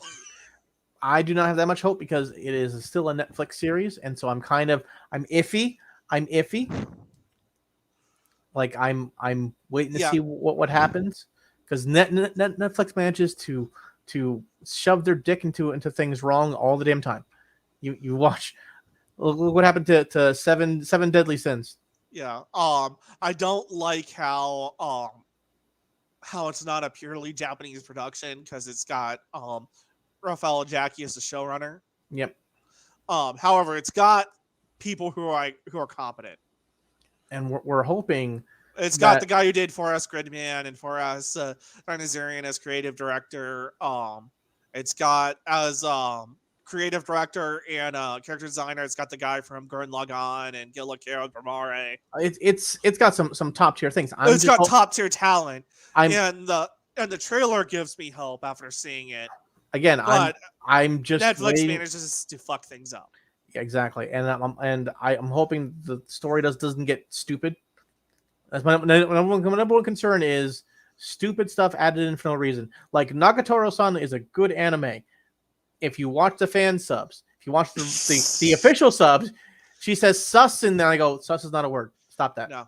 I do not have that much hope because it is still a Netflix series, and so I'm iffy. Like I'm waiting to see what happens, because Netflix manages to shove their dick into things wrong all the damn time. You watch, look what happened to seven Deadly Sins. Yeah. I don't like how it's not a purely Japanese production, because it's got Rafael Jackie as the showrunner. Yep. However, it's got people who are competent, and we're hoping it's got the guy who did For Us Gridman and For Us Nazarian as creative director. It's got as creative director and character designer. It's got the guy from Gurren Lagann and Gil Lacerda from RA. It's got some top tier things. It's got top tier talent, and the trailer gives me hope after seeing it. Again, I'm just Netflix manages to fuck things up. Yeah, exactly, and I'm hoping the story doesn't get stupid. That's my number one concern is stupid stuff added in for no reason. Like Nagatoro-san is a good anime. If you watch the fan subs, if you watch the official subs, she says sus, and then I go, sus is not a word. Stop that. No.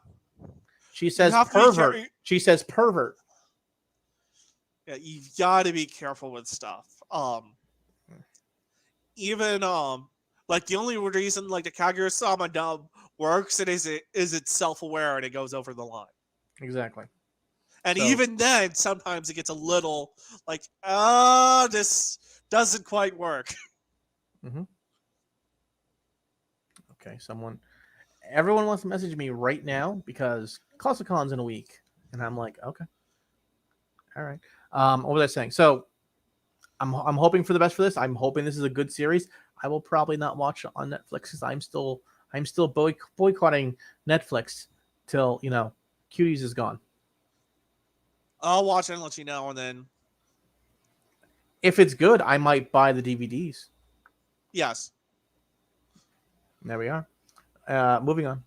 She says pervert. She says pervert. Yeah, you've got to be careful with stuff. Even like the only reason like the Kaguya-sama dub works is it's self-aware and it goes over the line. Exactly. And even then, sometimes it gets a little like, this doesn't quite work. Mm-hmm. Okay, everyone wants to message me right now because ClassicCon's in a week, and I'm like, okay, all right. What was I saying? So, I'm hoping for the best for this. I'm hoping this is a good series. I will probably not watch it on Netflix because I'm still boycotting Netflix till Cuties is gone. I'll watch it and let you know, and then if it's good, I might buy the DVDs. Yes. There we are. Moving on.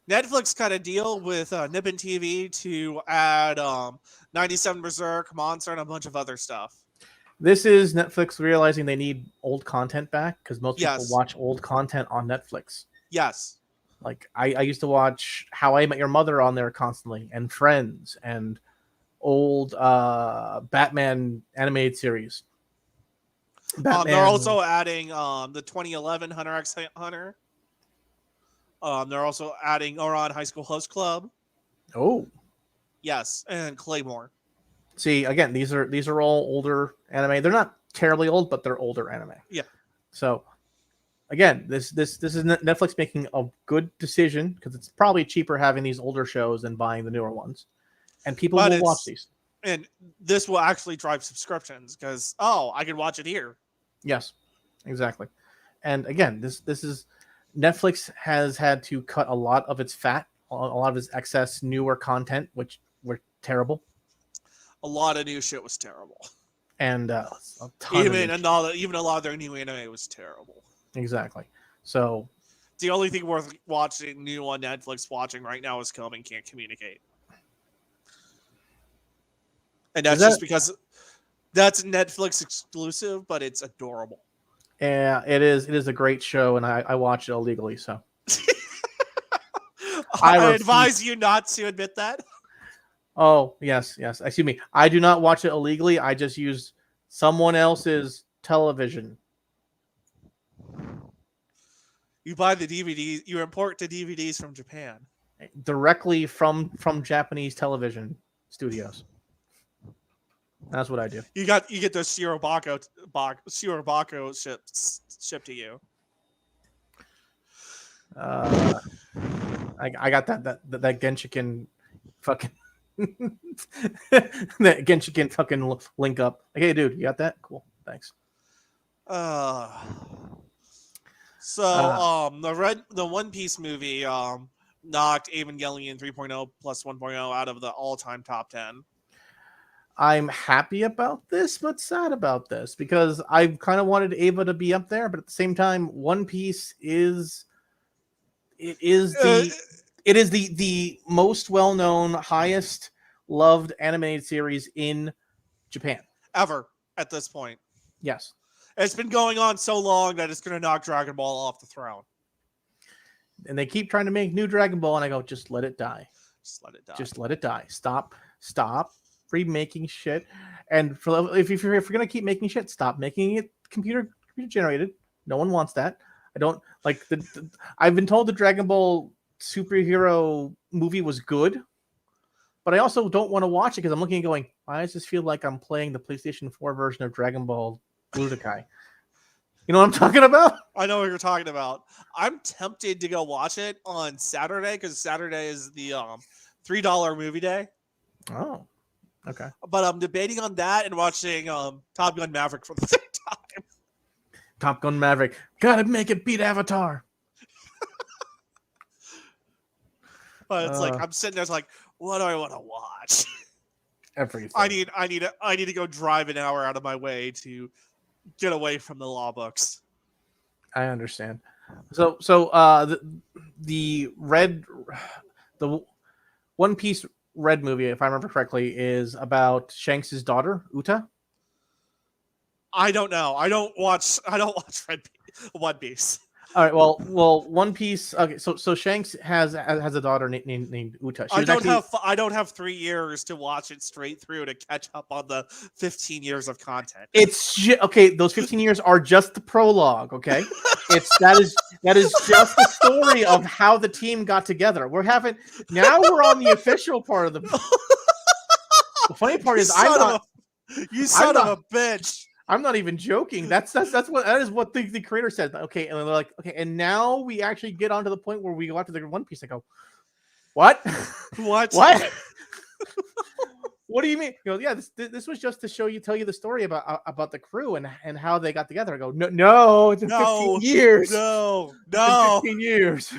Netflix cut a deal with Nippon TV to add 97 Berserk, Monster, and a bunch of other stuff. This is Netflix realizing they need old content back because most people watch old content on Netflix. Yes. Like I used to watch How I Met Your Mother on there constantly, and Friends, and old Batman animated series. They're also adding the 2011 Hunter x Hunter. They're also adding Ouran High School Host Club. Oh. Yes, and Claymore. See, again, these are all older anime. They're not terribly old, but they're older anime. Yeah. So, again, this is Netflix making a good decision because it's probably cheaper having these older shows than buying the newer ones, and people will watch these. And this will actually drive subscriptions because I can watch it here. Yes, exactly. And again, this is Netflix has had to cut a lot of its fat, a lot of its excess newer content, which were terrible. A lot of new shit was terrible, and a ton even a lot of their new anime was terrible. Exactly. So the only thing worth watching new on Netflix watching right now is Come and Can't Communicate, and that's just because that's Netflix exclusive, but it's adorable. Yeah, it is. It is a great show, and I watch it illegally. So I advise you not to admit that. Oh, yes. Excuse me. I do not watch it illegally. I just use someone else's television. You buy the DVDs. You import the DVDs from Japan. Directly from Japanese television studios. That's what I do. You get those Shirobako shipped to you. I got that Genshiken fucking that Genshiken fucking link up. Like, hey, dude, you got that? Cool, thanks. The One Piece movie knocked Evangelion 3.0 plus 1.0 out of the all-time top 10. I'm happy about this, but sad about this because I kind of wanted Ava to be up there, but at the same time, One Piece is the most well-known, highest loved animated series in Japan ever at this point. Yes, it's been going on so long that it's going to knock Dragon Ball off the throne. And they keep trying to make new Dragon Ball, and I go, just let it die. Just let it die. Just let it die. Stop remaking shit. And if you're gonna keep making shit, stop making it computer generated. No one wants that. I don't like I've been told the Dragon Ball superhero movie was good, but I also don't want to watch it because I'm looking and going, why does this feel like I'm playing the PlayStation 4 version of Dragon Ball Budokai? You know what I'm talking about? I know what you're talking about. I'm tempted to go watch it on Saturday because Saturday is the $3 movie day. Oh, okay. But I'm debating on that and watching Top Gun Maverick for the third time. Top Gun Maverick. Gotta make it beat Avatar. But it's like I'm sitting there, it's like, what do I want to watch? Everything. I need to go drive an hour out of my way to get away from the law books. I understand. So the One Piece Red movie, if I remember correctly, is about Shanks' daughter, Uta. I don't know. I don't watch One Piece. All right. Well, One Piece. Okay, so Shanks has a daughter named Uta. I don't have 3 years to watch it straight through to catch up on the 15 years of content. Okay. Those 15 years are just the prologue. Okay, that is just the story of how the team got together. We're on the official part of the. The funny part is you son of a bitch. I'm not even joking. That is what the creator said. Okay, and they're like, okay, and now we actually get onto the point where we go after the One Piece. I go, what? What? What do you mean? He goes, yeah, this was just to tell you the story about the crew and how they got together. I go, no, it's 15 years. No. 15 years.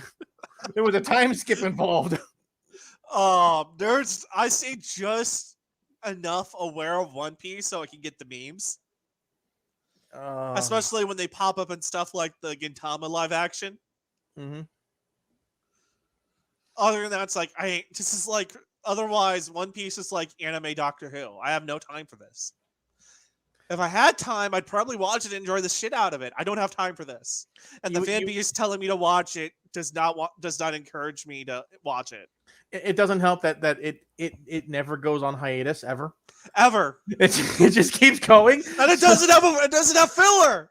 There was a time skip involved. I say just enough aware of One Piece so I can get the memes. Especially when they pop up and stuff like the Gintama live action. Mm-hmm. Other than that, it's like otherwise One Piece is like anime Doctor Who. I have no time for this. If I had time, I'd probably watch it and enjoy the shit out of it. I don't have time for this. And the fan base telling me to watch it does not encourage me to watch it. It doesn't help that it never goes on hiatus ever. It just keeps going, and it doesn't have filler.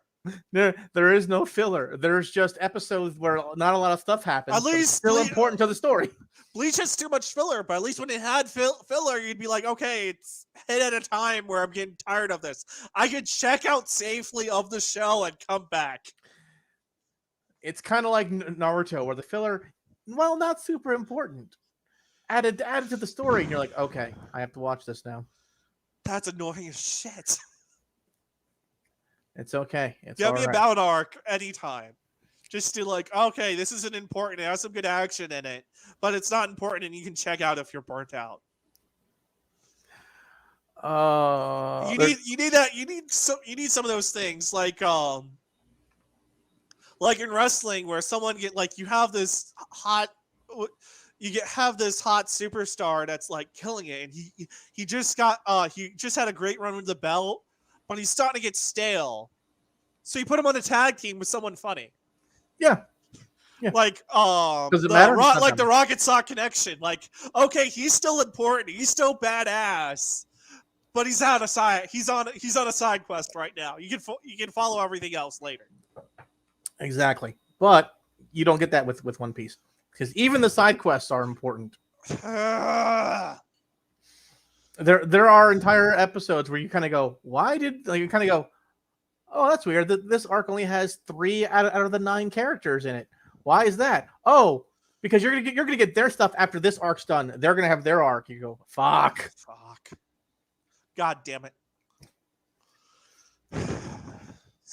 There is no filler. There's just episodes where not a lot of stuff happens. At least it's still important to the story. Bleach has too much filler, but at least when it had filler, you'd be like, okay, it's hit at a time where I'm getting tired of this. I could check out safely of the show and come back. It's kind of like Naruto, where the filler, well, not super important. Added to the story, and you're like, okay, I have to watch this now. That's annoying as shit. It's okay. Get me a bout arc anytime. Just to like, okay, this isn't important. It has some good action in it, but it's not important, and you can check out if you're burnt out. You need that. You need some of those things, like in wrestling, where someone you have this hot superstar that's like killing it, and he just had a great run with the belt, but he's starting to get stale. So you put him on a tag team with someone funny. Yeah. Yeah. Like Does it matter? the Rocket Sock connection. Like, okay, he's still important. He's still badass. But he's on a side. He's on a side quest right now. You can follow everything else later. Exactly, but you don't get that with One Piece because even the side quests are important. There are entire episodes where you kind of go, why did you kind of go, oh, that's weird. This arc only has 3 out of the 9 characters in it. Why is that? Oh, because you're gonna get their stuff after this arc's done. They're gonna have their arc. You go, fuck. God damn it.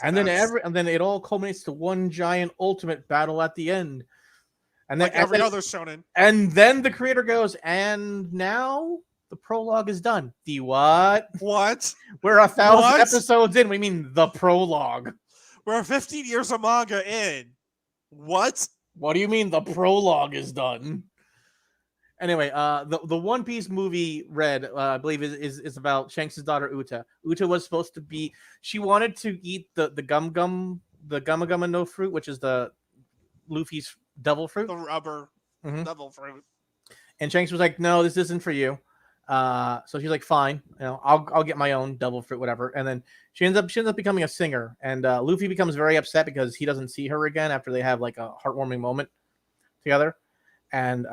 And then it all culminates to one giant ultimate battle at the end. And then like every other shonen. And then the creator goes, and now the prologue is done. The what? What? We're 1,000 episodes in. We mean the prologue. We're 15 years of manga in. What? What do you mean the prologue is done? Anyway, the One Piece movie Red, I believe is about Shanks' daughter Uta. Uta was supposed to be. She wanted to eat the gum no fruit, which is the Luffy's devil fruit, the rubber devil fruit. And Shanks was like, "No, this isn't for you." So she's like, "Fine, I'll get my own devil fruit, whatever." And then she ends up becoming a singer, and Luffy becomes very upset because he doesn't see her again after they have like a heartwarming moment together. And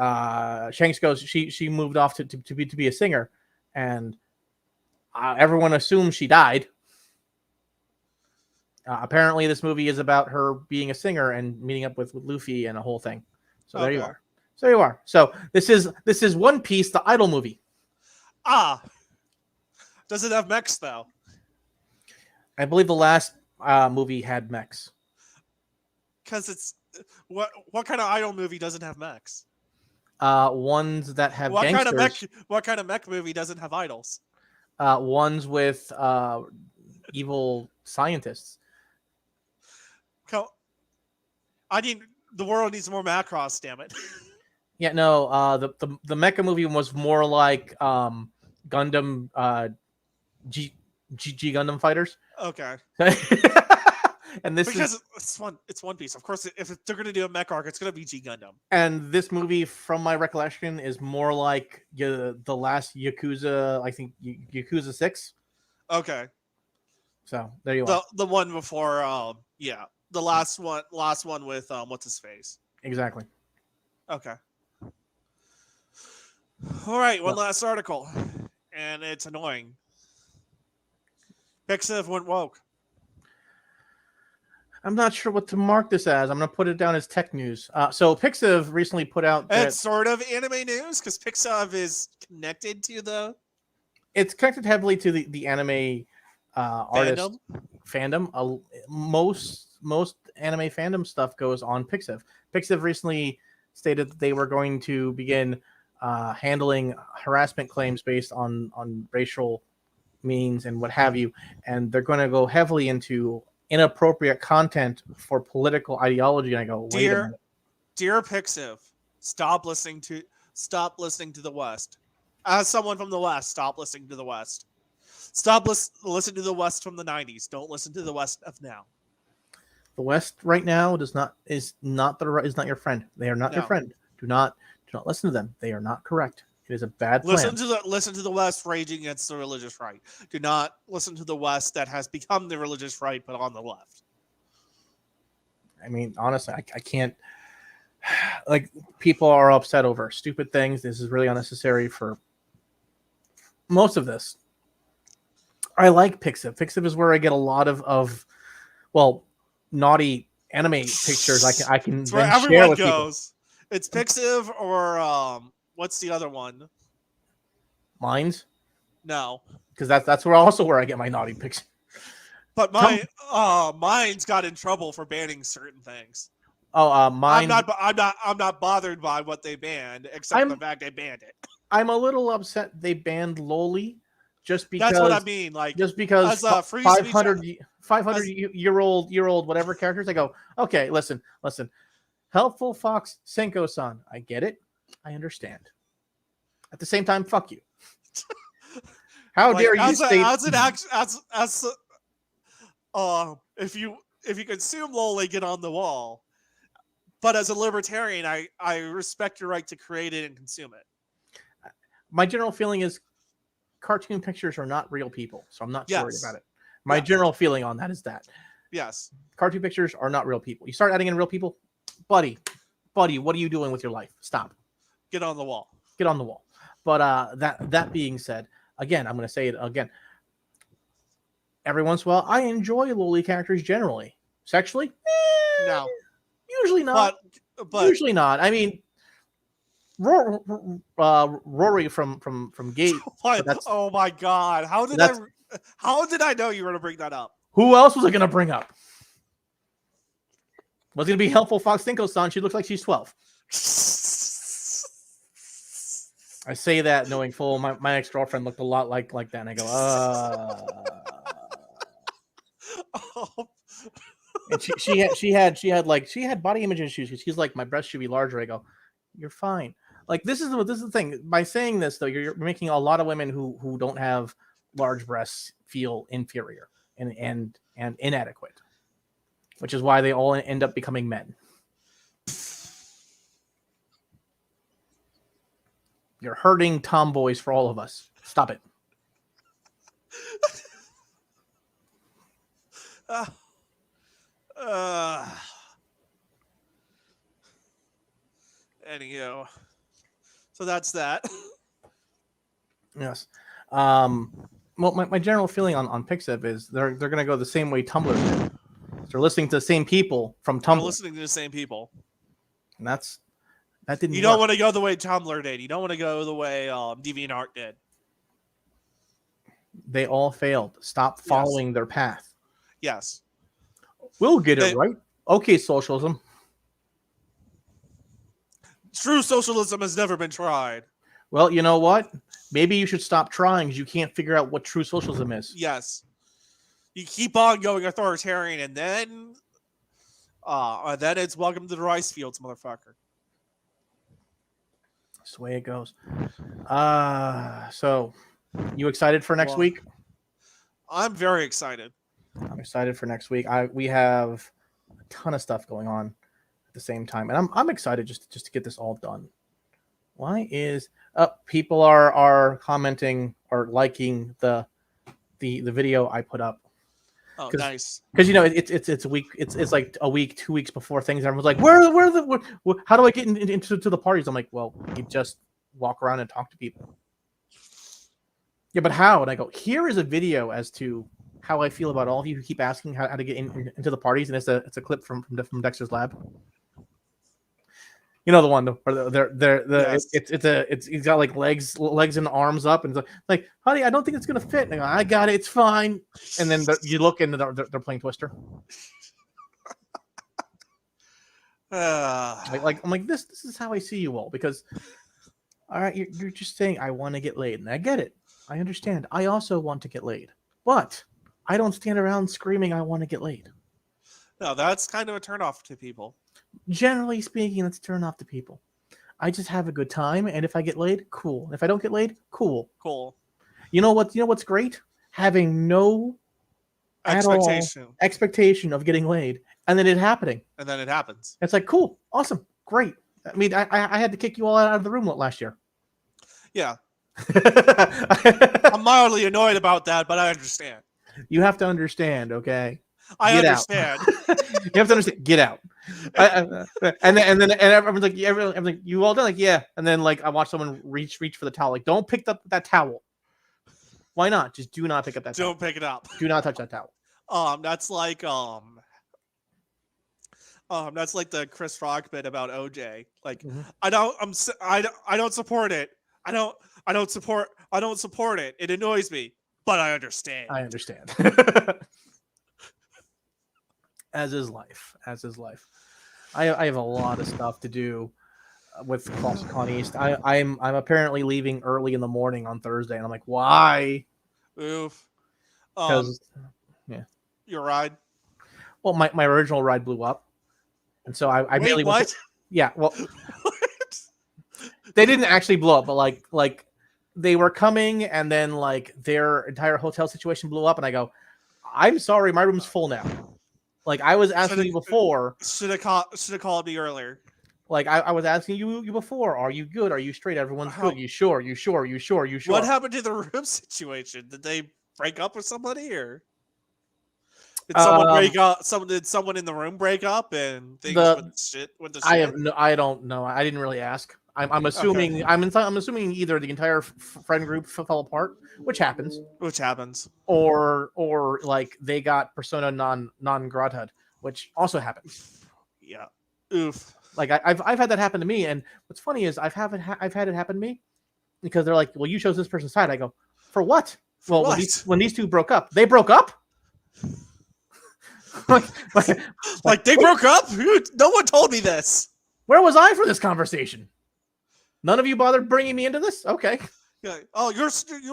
Shanks goes, she moved off to be a singer, and everyone assumes she died. Apparently, this movie is about her being a singer and meeting up with Luffy and a whole thing. So there you are. So this is One Piece, the Idol movie. Does it have mechs though? I believe the last movie had mechs. Because it's what kind of Idol movie doesn't have mechs? Ones that have gangsters. What kind of mech movie doesn't have idols? Ones with evil scientists. The world needs more Macross, damn it. Yeah, no. The mecha movie was more like Gundam, G Gundam fighters. Okay. And this because it's One Piece. Of course, if they're going to do a mech arc, it's going to be G Gundam. And this movie, from my recollection, is more like the last Yakuza. I think Yakuza 6. Okay. So there you are. The one before, the last one with what's his face. Exactly. Okay. All right, one last article, and it's annoying. Pics went woke. I'm not sure what to mark this as. I'm going to put it down as tech news. So Pixiv recently put out that it's sort of anime news because Pixiv is connected to the. It's connected heavily to the anime artist fandom. Most anime fandom stuff goes on Pixiv. Pixiv recently stated that they were going to begin handling harassment claims based on racial means and what have you, and they're going to go heavily into inappropriate content for political ideology. And I go, wait a minute. Dear Pixiv, stop listening to the West. As someone from the West, stop listening to the West. Stop listen to the West from the 90s. Don't listen to the West of now. The West right now is not your friend. They are not your friend. Do not listen to them. They are not correct. It is a bad plan. Listen to the West raging against the religious right. Do not listen to the West that has become the religious right, but on the left. I mean, honestly, I can't. Like, people are upset over stupid things. This is really unnecessary for most of this. I like Pixiv. Pixiv is where I get a lot of naughty anime pictures. I can it's where then everyone share with goes. People. It's Pixiv or what's the other one? Mines? No, because that's where I get my naughty pictures. But Mines got in trouble for banning certain things. Mine. I'm not bothered by what they banned, except the fact they banned it. I'm a little upset they banned Loli, just because. That's what I mean. Like, just because 500-year-old whatever characters. I go, okay, listen. Helpful Fox Senko-san. I get it. I understand. At the same time, fuck you. How dare you state? If you consume Loli, get on the wall. But as a libertarian, I respect your right to create it and consume it. My general feeling is cartoon pictures are not real people, so I'm not too worried about it. My Yes. general feeling on that is that. Yes. Cartoon pictures are not real people. You start adding in real people, buddy, what are you doing with your life? Stop. Get on the wall. Get on the wall. But that being said, again, I'm going to say it again. Every once in a while, I enjoy loli characters generally. Sexually? No. Usually not. But usually not. I mean, Rory from Gate. Oh my God! How did I know you were going to bring that up? Who else was I going to bring up? Was going to be helpful Fox Dinko-san. She looks like she's 12. I say that knowing full my ex-girlfriend looked a lot like that, and I go, And she had body image issues. She's like, my breast should be larger. I go, you're fine. Like this is the thing. By saying this though, you're making a lot of women who don't have large breasts feel inferior and inadequate, which is why they all end up becoming men. You're hurting tomboys for all of us. Stop it. Anywho, so that's that. Yes. Well, my general feeling on Pics is they're going to go the same way Tumblr did. They're listening to the same people from Tumblr. They're listening to the same people. And that didn't. You don't want to go the way Tumblr did. You don't want to go the way DeviantArt did. They all failed. Stop following their path. Yes. We'll get it right. Okay, socialism. True socialism has never been tried. Well, you know what? Maybe you should stop trying because you can't figure out what true socialism is. Yes. You keep on going authoritarian, and then it's welcome to the rice fields, motherfucker. That's the way it goes. So you excited for next week? I'm very excited. I'm excited for next week. We have a ton of stuff going on at the same time, and I'm excited just to get this all done. Why is people are commenting or liking the video I put up? Oh, nice. Because it's a week. It's like a week, 2 weeks before things. Everyone's like, how do I get into the parties? I'm like, well, you just walk around and talk to people. Yeah, but how? And I go, here is a video as to how I feel about all of you who keep asking how to get into the parties, and it's a clip from Dexter's lab. You know the one where he's got like legs and arms up, and it's like, honey, I don't think it's gonna fit. And I go, I got it, it's fine. And then you look and they're playing Twister. I'm like this is how I see you all, because all right, you're just saying I want to get laid, and I get it. I understand. I also want to get laid, but I don't stand around screaming I want to get laid. No, that's kind of a turnoff to people. Generally speaking, that's a turn off to people. I just have a good time, and if I get laid, cool. If I don't get laid, cool. Cool. You know what's great? Having no expectation of getting laid, and then it happening. And then it happens. It's like, cool, awesome, great. I mean, I had to kick you all out of the room last year. Yeah. I'm mildly annoyed about that, but I understand. You have to understand, okay? I understand. You have to understand. Get out. And then everyone's like, everyone's like, you all done? Like, yeah. And then like I watch someone reach for the towel. Like, don't pick up that towel. Why not? Just do not pick up that towel. Don't pick it up. Do not touch that towel. That's like the Chris Rock bit about OJ. Like, I don't support it. I don't support it. It annoys me, but I understand. I understand. As is life. I have a lot of stuff to do with CrossCon East. I'm apparently leaving early in the morning on Thursday, and I'm like, why? Oof. Because your ride. Well, my original ride blew up, and so I really what? Yeah. Well, they didn't actually blow up, but like they were coming, and then like their entire hotel situation blew up, and I go, I'm sorry, my room's full now. Like I was asking you before. Should have called me earlier. Like I was asking you before. Are you good? Are you straight? Everyone's good. You sure? You sure? You sure? You sure? What happened to the room situation? Did they break up with somebody, or did someone break up? Did someone in the room break up and things went to shit? I don't know. I didn't really ask. I'm assuming. Okay. I'm assuming either the entire friend group fell apart, which happens. Or like they got persona non grata, which also happens. Yeah. Oof. Like I've had that happen to me, and what's funny is I've had it happen to me because they're like, "Well, you chose this person's side." I go, "For what?" Well, when these two broke up, they broke up. like they broke up? No one told me this. Where was I for this conversation? None of you bothered bringing me into this? Okay. Yeah. Oh, you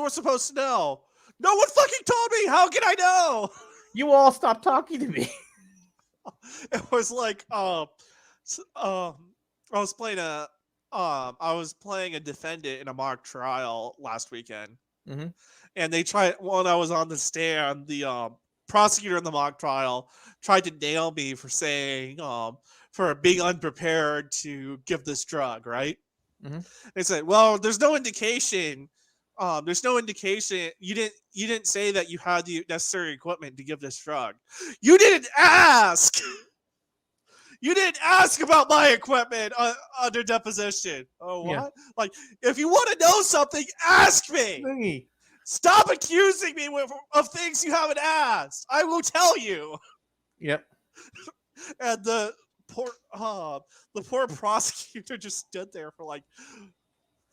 were supposed to know. No one fucking told me. How can I know? You all stopped talking to me. It was like, I was playing a defendant in a mock trial last weekend, and when I was on the stand, the prosecutor in the mock trial tried to nail me for saying for being unprepared to give this drug, right? They said, well, there's no indication you didn't say that you had the necessary equipment to give this drug. You didn't ask. You didn't ask about my equipment under deposition. Oh, what? Yeah. Like, if you want to know something, ask me. Stop accusing me of things you haven't asked. I will tell you. Yep. And the poor prosecutor just stood there for like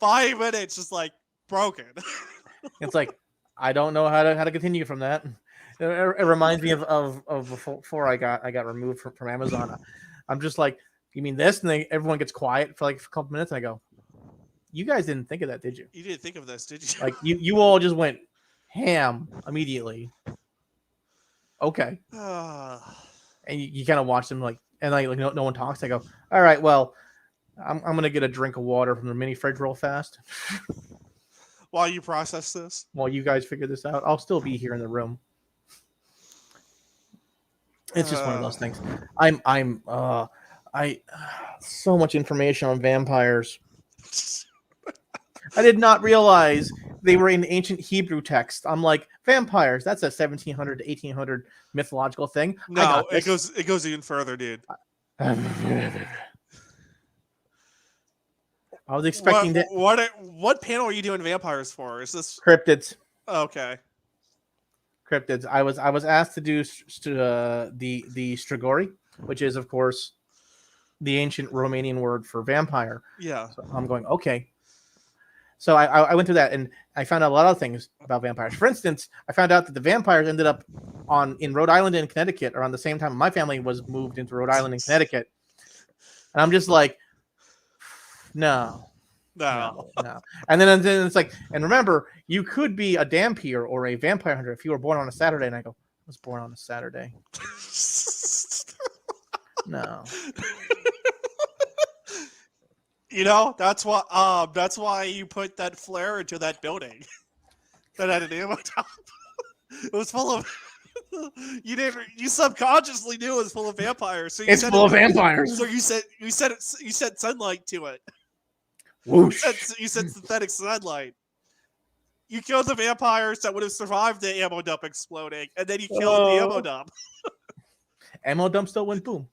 5 minutes, just like broken. It's like, I don't know how to continue from that. It reminds me of before I got removed from Amazon. I'm just like, you mean this? And everyone gets quiet for like a couple minutes. And I go, you guys didn't think of that, did you? You didn't think of this, did you? Like you all just went ham immediately. Okay. And you kind of watch them like, and like no one talks. I go, all right, well, I'm gonna get a drink of water from the mini fridge real fast. While you process this? While you guys figure this out, I'll still be here in the room. It's just one of those things. I so much information on vampires. I did not realize they were in ancient Hebrew text. I'm like, vampires, that's a 1700 to 1800 mythological thing. No, it goes even further, dude. I was expecting that. What panel are you doing vampires for? Is this cryptids? Okay. Cryptids. I was asked to do the Strigoi, which is of course the ancient Romanian word for vampire. Yeah. So I'm going, okay. So I went through that and I found out a lot of things about vampires. For instance, I found out that the vampires ended up in Rhode Island and Connecticut around the same time my family was moved into Rhode Island and Connecticut. And I'm just like, no. And then it's like, and remember, you could be a Dhampir or a vampire hunter if you were born on a Saturday. And I go, I was born on a Saturday. No. You know, that's why you put that flare into that building that had an ammo top. It was full of. You subconsciously knew it was full of vampires. So it's full of vampires. So you said sunlight to it. Whoosh. You said synthetic sunlight. You killed the vampires that would have survived the ammo dump exploding, and then you killed the ammo dump. Ammo dump still went boom.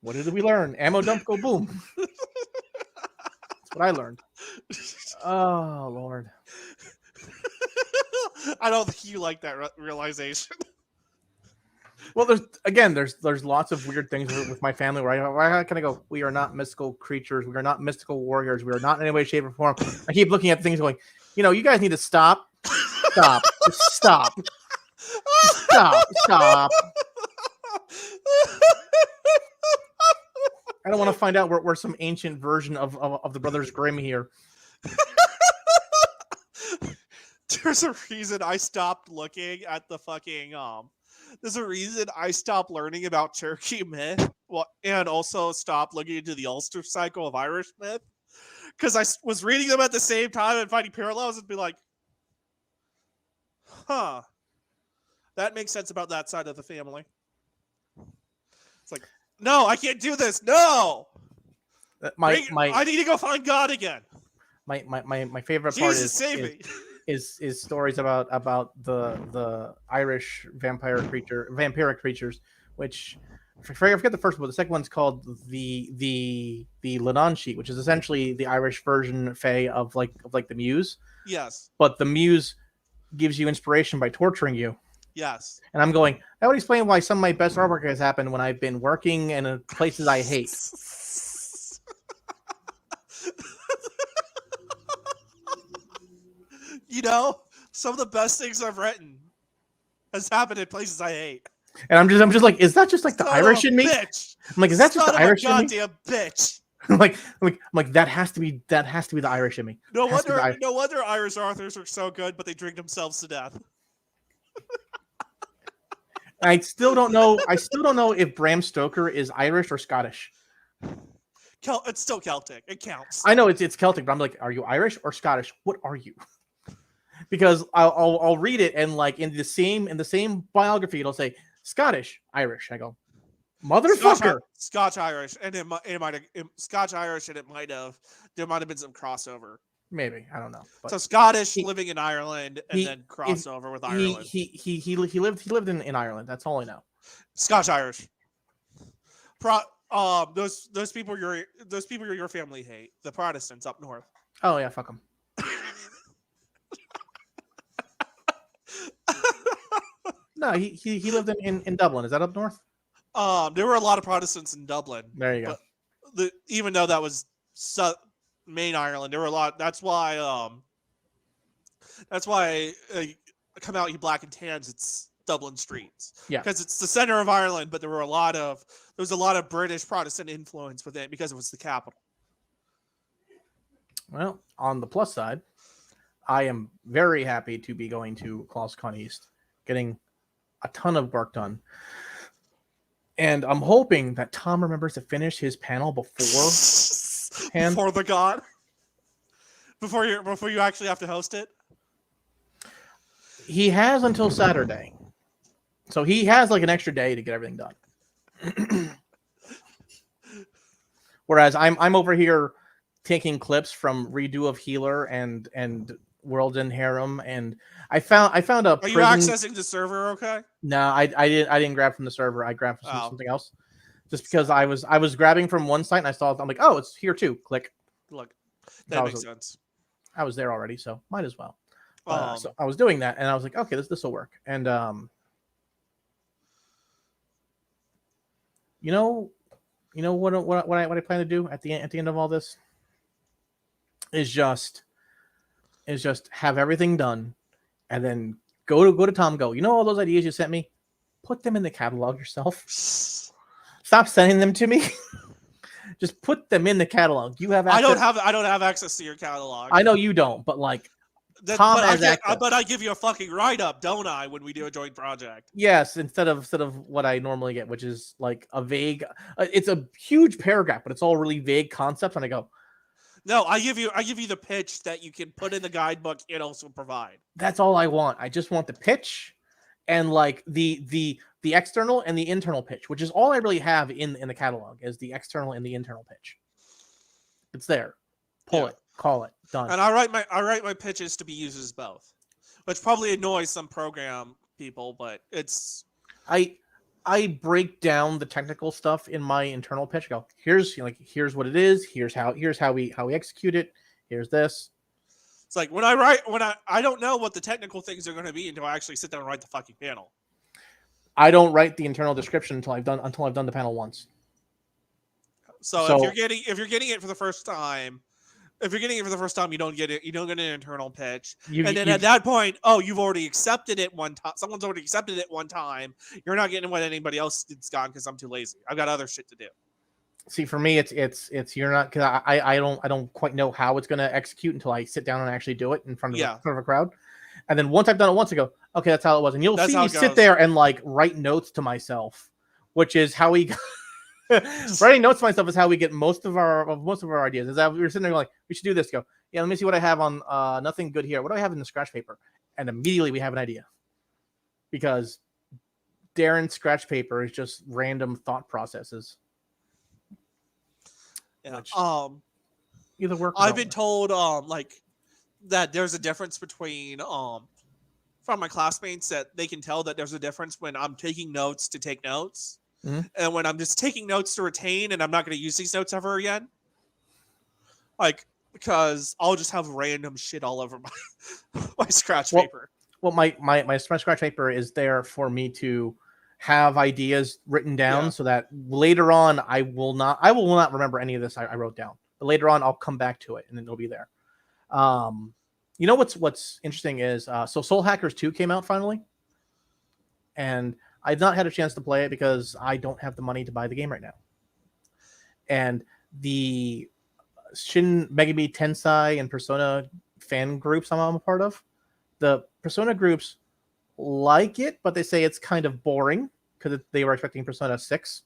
What did we learn? Ammo dump go boom. That's what I learned. Oh Lord. I don't think you like that realization. Well, there's lots of weird things with my family where I kind of go, we are not mystical creatures, we are not mystical warriors, we are not in any way, shape, or form. I keep looking at things going, you guys need to stop. Stop. I don't want to find out we're some ancient version of the Brothers Grimm here. There's a reason I stopped looking at the fucking There's a reason I stopped learning about Cherokee myth, and also stopped looking into the Ulster cycle of Irish myth, because I was reading them at the same time and finding parallels and be like, huh. That makes sense about that side of the family. It's like, no, I can't do this. No. I need to go find God again. My favorite part is stories about the Irish vampiric creatures, which I forget the first one. The second one's called the Lananshi, which is essentially the Irish version Fae of like the Muse. Yes. But the Muse gives you inspiration by torturing you. Yes. And I'm going, that would explain why some of my best artwork has happened when I've been working in places I hate. Some of the best things I've written has happened in places I hate. And I'm just like, is that just like the Irish in me? Bitch. I'm like, is that just the Irish in me? Goddamn bitch. I'm like that has to be the Irish in me. No wonder Irish authors are so good, but they drink themselves to death. I still don't know if Bram Stoker is Irish or Scottish. It's still Celtic. It counts. I know it's Celtic, but I'm like, are you Irish or Scottish? What are you? Because I'll read it and like in the same biography it'll say Scottish, Irish. I go, motherfucker. Scotch Irish, and there might have been some crossover. Maybe, I don't know. But so Scottish living in Ireland and then crossover with Ireland. He lived in Ireland. That's all I know. Scotch Irish. Those people your family hate, the Protestants up north. Oh yeah, fuck them. No, he lived in Dublin. Is that up north? There were a lot of Protestants in Dublin. There you go. Even though that was main Ireland, there were a lot. That's why come out you black and tans. It's Dublin streets. Yeah, because it's the center of Ireland, but there was a lot of British Protestant influence with it because it was the capital. Well, on the plus side, I am very happy to be going to CloseCon East, getting a ton of work done. And I'm hoping that Tom remembers to finish his panel before the god. Before you actually have to host it. He has until Saturday. So he has like an extra day to get everything done. Whereas I'm over here taking clips from Redo of Healer and World in Harem, and I found a. Are you accessing the server? Okay. No, I didn't grab from the server. I grabbed from something else, just because I was grabbing from one site and I saw it. I'm like, oh, it's here too. Click. Look, that makes sense. I was there already, so might as well. So I was doing that, and I was like, okay, this will work. And you know what I plan to do at the end of all this is just have everything done, and then go to Tom. Go. All those ideas you sent me, put them in the catalog yourself. Stop sending them to me. Just put them in the catalog. You have. Access. I don't have access to your catalog. I know you don't, but like. Tom has access. But I give you a fucking write-up, don't I, when we do a joint project? Yes, instead of what I normally get, which is like a vague. It's a huge paragraph, but it's all really vague concepts, and I go. No, I give you the pitch that you can put in the guidebook and also provide. That's all I want. I just want the pitch, and like the external and the internal pitch, which is all I really have in the catalog, is the external and the internal pitch. It's there. Pull it. Call it. Done. And I write my pitches to be used as both, which probably annoys some program people, but it's. I break down the technical stuff in my internal pitch. I go, here's what it is. Here's how we execute it. Here's this. It's like when I don't know what the technical things are going to be until I actually sit down and write the fucking panel. I don't write the internal description until I've done the panel once. So if you're getting it for the first time. If you're getting it for the first time, you don't get it. You don't get an internal pitch, and then at that point, you've already accepted it one time. Someone's already accepted it one time. You're not getting what anybody else has gotten because I'm too lazy. I've got other shit to do. See, for me, it's you're not, because I don't quite know how it's going to execute until I sit down and actually do it in front of a crowd. And then once I've done it once, I go, okay, that's how it was. And you'll see me sit there and like write notes to myself, which is how we. Writing notes to myself is how we get most of our ideas. Is that we're sitting there like, we should do this. Go, yeah, let me see what I have on. Nothing good here. What do I have in the scratch paper? And immediately we have an idea. Because Darren's scratch paper is just random thought processes. Yeah. Either work. I've been told like that there's a difference between from my classmates that they can tell that there's a difference when I'm taking notes to take notes, and when I'm just taking notes to retain, and I'm not going to use these notes ever again. Like, because I'll just have random shit all over my scratch paper. Well, my scratch paper is there for me to have ideas written down so that later on I will not remember any of this I wrote down. But later on I'll come back to it and then it'll be there. You know what's interesting is so Soul Hackers 2 came out finally, and I've not had a chance to play it because I don't have the money to buy the game right now. And the Shin Megami Tensei and Persona fan groups I'm a part of, the Persona groups like it, but they say it's kind of boring because they were expecting Persona 6,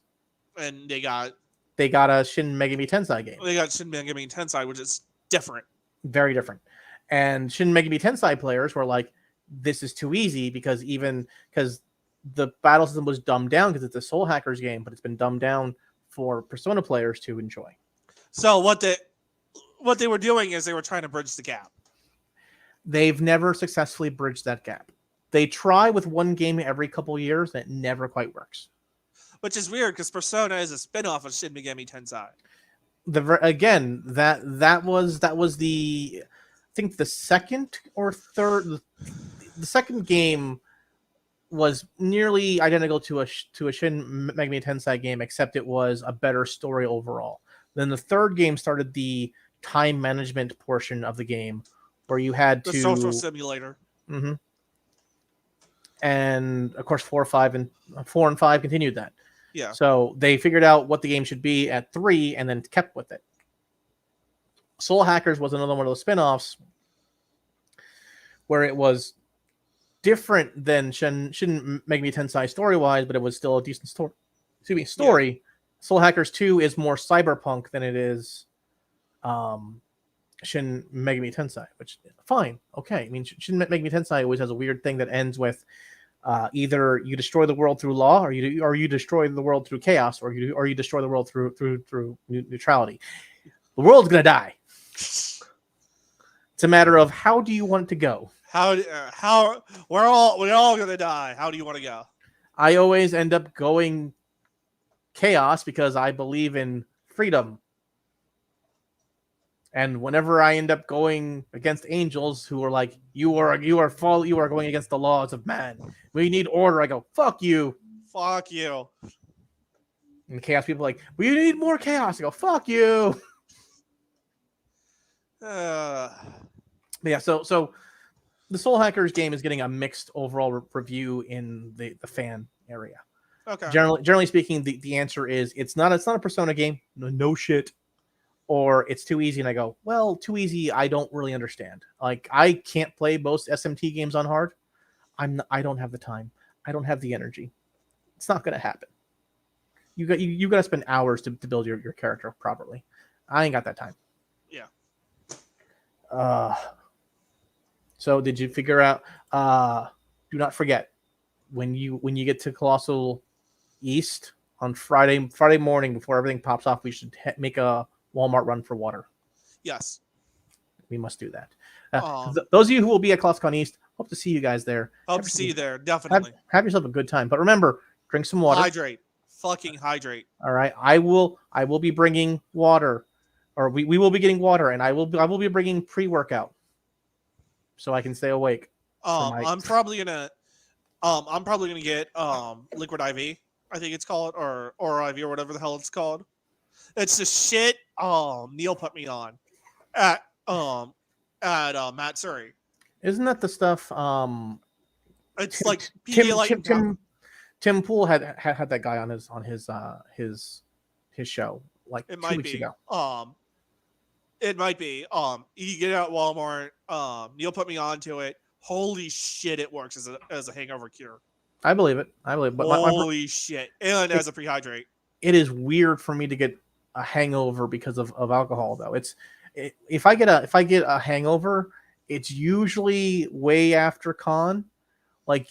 and they got a Shin Megami Tensei game. They got Shin Megami Tensei, which is different, very different. And Shin Megami Tensei players were like, "This is too easy," because the battle system was dumbed down because it's a Soul Hackers game, but it's been dumbed down for Persona players to enjoy. So what they were doing is they were trying to bridge the gap. They've never successfully bridged that gap. They try with one game every couple of years, and it never quite works. Which is weird because Persona is a spin-off of Shin Megami Tensei. Again, that was the, I think the second or third, the second game was nearly identical to a Shin Megami Tensei game, except it was a better story overall. Then the third game started the time management portion of the game, where you had the social simulator. Mm-hmm. And of course, 4 and 5 continued that. Yeah. So they figured out what the game should be at 3 and then kept with it. Soul Hackers was another one of those spin-offs where it was different than Shin Megami Tensei story-wise, but it was still a decent story. Yeah. Soul Hackers 2 is more cyberpunk than it is Shin Megami Tensei, which fine, okay. I mean, Shin Megami Tensei always has a weird thing that ends with either you destroy the world through law, or you destroy the world through chaos, or you destroy the world through neutrality. The world's gonna die. It's a matter of how do you want it to go. How we're all gonna die. How do you want to go? I always end up going chaos because I believe in freedom. And whenever I end up going against angels who are like, you are going against the laws of man. We need order. I go, fuck you. Fuck you. And chaos people are like, we need more chaos. I go, fuck you. Yeah, so the Soul Hackers game is getting a mixed overall review in the fan area. Okay. Generally speaking, the answer is it's not a Persona game. No shit. Or it's too easy, and I go, well, too easy. I don't really understand. Like, I can't play most SMT games on hard. I don't have the time. I don't have the energy. It's not going to happen. You got to spend hours to build your character properly. I ain't got that time. Yeah. So did you figure out? Do not forget when you get to Colossal East on Friday morning before everything pops off. We should make a Walmart run for water. Yes. We must do that. Those of you who will be at ColossCon East, hope to see you guys there. Hope to see you there, definitely. Have yourself a good time. But remember, drink some water. Hydrate. Fucking hydrate. All right. I will be bringing water, or we will be getting water, and I will be bringing pre-workout so I can stay awake. I'm probably gonna get liquid IV, I think it's called, or IV or whatever the hell it's called. It's the shit Neil put me on at Matsuri. Isn't that the stuff? It's like Tim Pool had that guy on his show like it 2 might weeks be. ago. It might be. You get it at Walmart. Neil put me onto it. Holy shit, it works as a hangover cure. I believe it. But holy shit, and as a prehydrate. It is weird for me to get a hangover because of alcohol, though. If I get a hangover, it's usually way after con. Like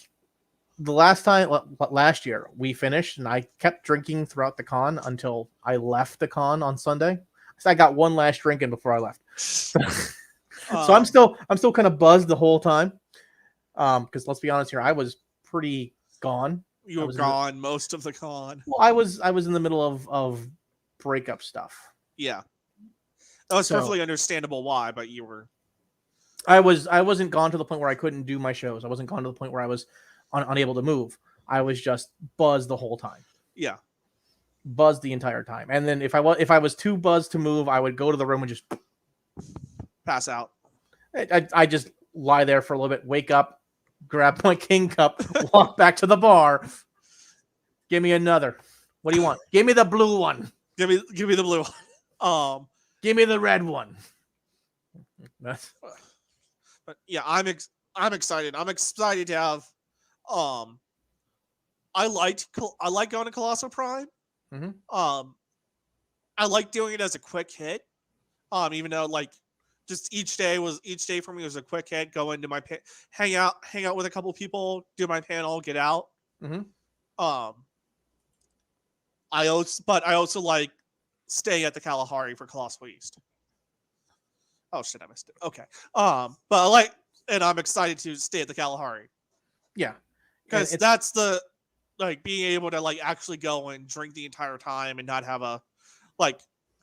the last year we finished, and I kept drinking throughout the con until I left the con on Sunday. So I got one last drink in before I left. So I'm still kind of buzzed the whole time. Because let's be honest here, I was pretty gone. You were gone most of the con. Well, I was in the middle of breakup stuff. Yeah, that was perfectly understandable why, but you were. I wasn't gone to the point where I couldn't do my shows. I wasn't gone to the point where I was unable to move. I was just buzzed the whole time. Yeah, buzzed the entire time. And then if I was too buzzed to move, I would go to the room and just pass out. I just lie there for a little bit, wake up, grab my king cup, walk back to the bar. Give me another. What do you want? Give me the blue one. Give me the blue one. Give me the red one. But yeah, I'm excited. I'm excited to have. I like going to Colossal Prime. Mm-hmm. I like doing it as a quick hit. Even though like just each day for me was a quick hit. Go into my hang out with a couple people, do my panel, get out. Mm-hmm. I also like staying at the Kalahari for Colossal East. Oh shit, I missed it. Okay. But I'm excited to stay at the Kalahari. Yeah. Because that's the being able to actually go and drink the entire time and not have a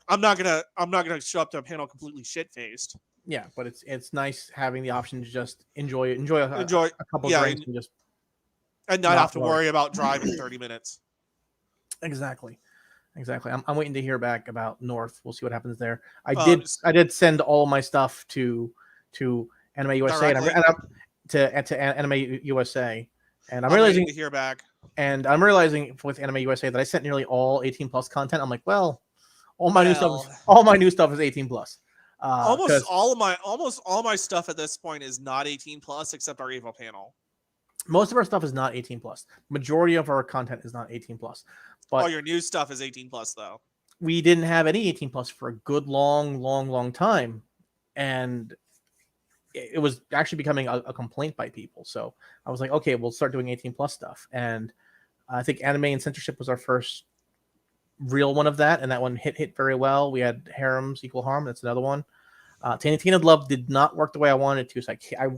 I'm not gonna show up to a panel completely shit faced. Yeah, but it's nice having the option to just enjoy a couple drinks and not have to worry about driving 30 minutes. Exactly. I'm waiting to hear back about North. We'll see what happens there. I did send all my stuff to Anime USA to Anime USA, and I'm realizing to hear back. And I'm realizing with Anime USA that I sent nearly all 18 plus content. I'm like, well, all my new stuff is 18 plus. Almost all my stuff at this point is not 18 plus except our Evo panel. Most of our stuff is not 18 plus. Majority of our content is not 18 plus. But all your new stuff is 18 plus though. We didn't have any 18 plus for a good long time, and it was actually becoming a complaint by people. So I was like, okay, we'll start doing 18 plus stuff. And I think Anime and Censorship was our first real one of that, and that one hit very well. We had Harems Equal Harm. That's another one. Tainted Love did not work the way I wanted to, so I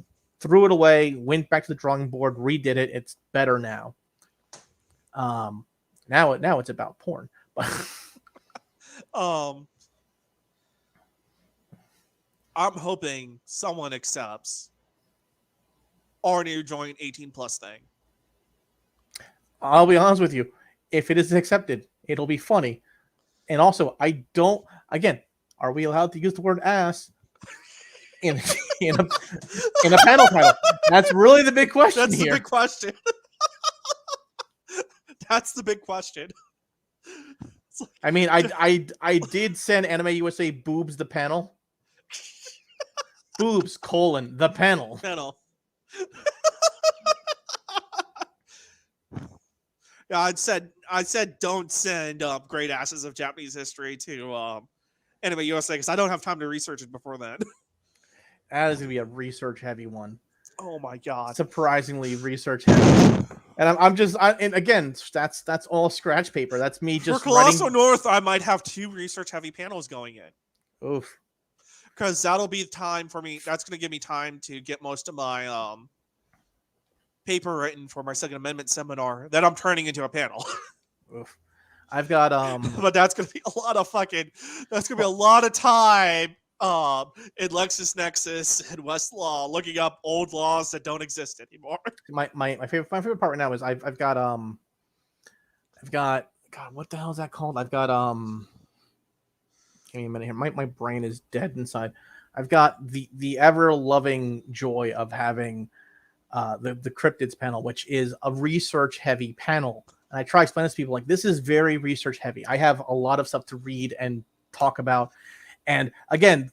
threw it away, went back to the drawing board, redid it. It's better now. Now it's about porn. I'm hoping someone accepts our new joint 18 plus thing. I'll be honest with you. If it is accepted, it'll be funny. And also, are we allowed to use the word ass in a panel title? That's really the big question. That's the big question. That's the big question. I mean, I did send Anime USA boobs the panel. Boobs, the panel. Yeah, I said don't send great asses of Japanese history to Anime USA because I don't have time to research it before then. That is gonna be a research heavy one. Oh my god! Surprisingly research heavy. And again, that's all scratch paper. That's me just for Colossal North. I might have 2 research heavy panels going in. Oof. Because that'll be time for me. That's going to give me time to get most of my paper written for my Second Amendment seminar that I'm turning into a panel. Oof. I've got but that's going to be a lot of that's going to be a lot of time in LexisNexis and Westlaw looking up old laws that don't exist anymore. My favorite part right now is I've got God, what the hell is that called? I've got give me a minute here. My brain is dead inside. I've got the ever loving joy of having the cryptids panel, which is a research heavy panel. And I try to explain this to people this is very research heavy. I have a lot of stuff to read and talk about. And again,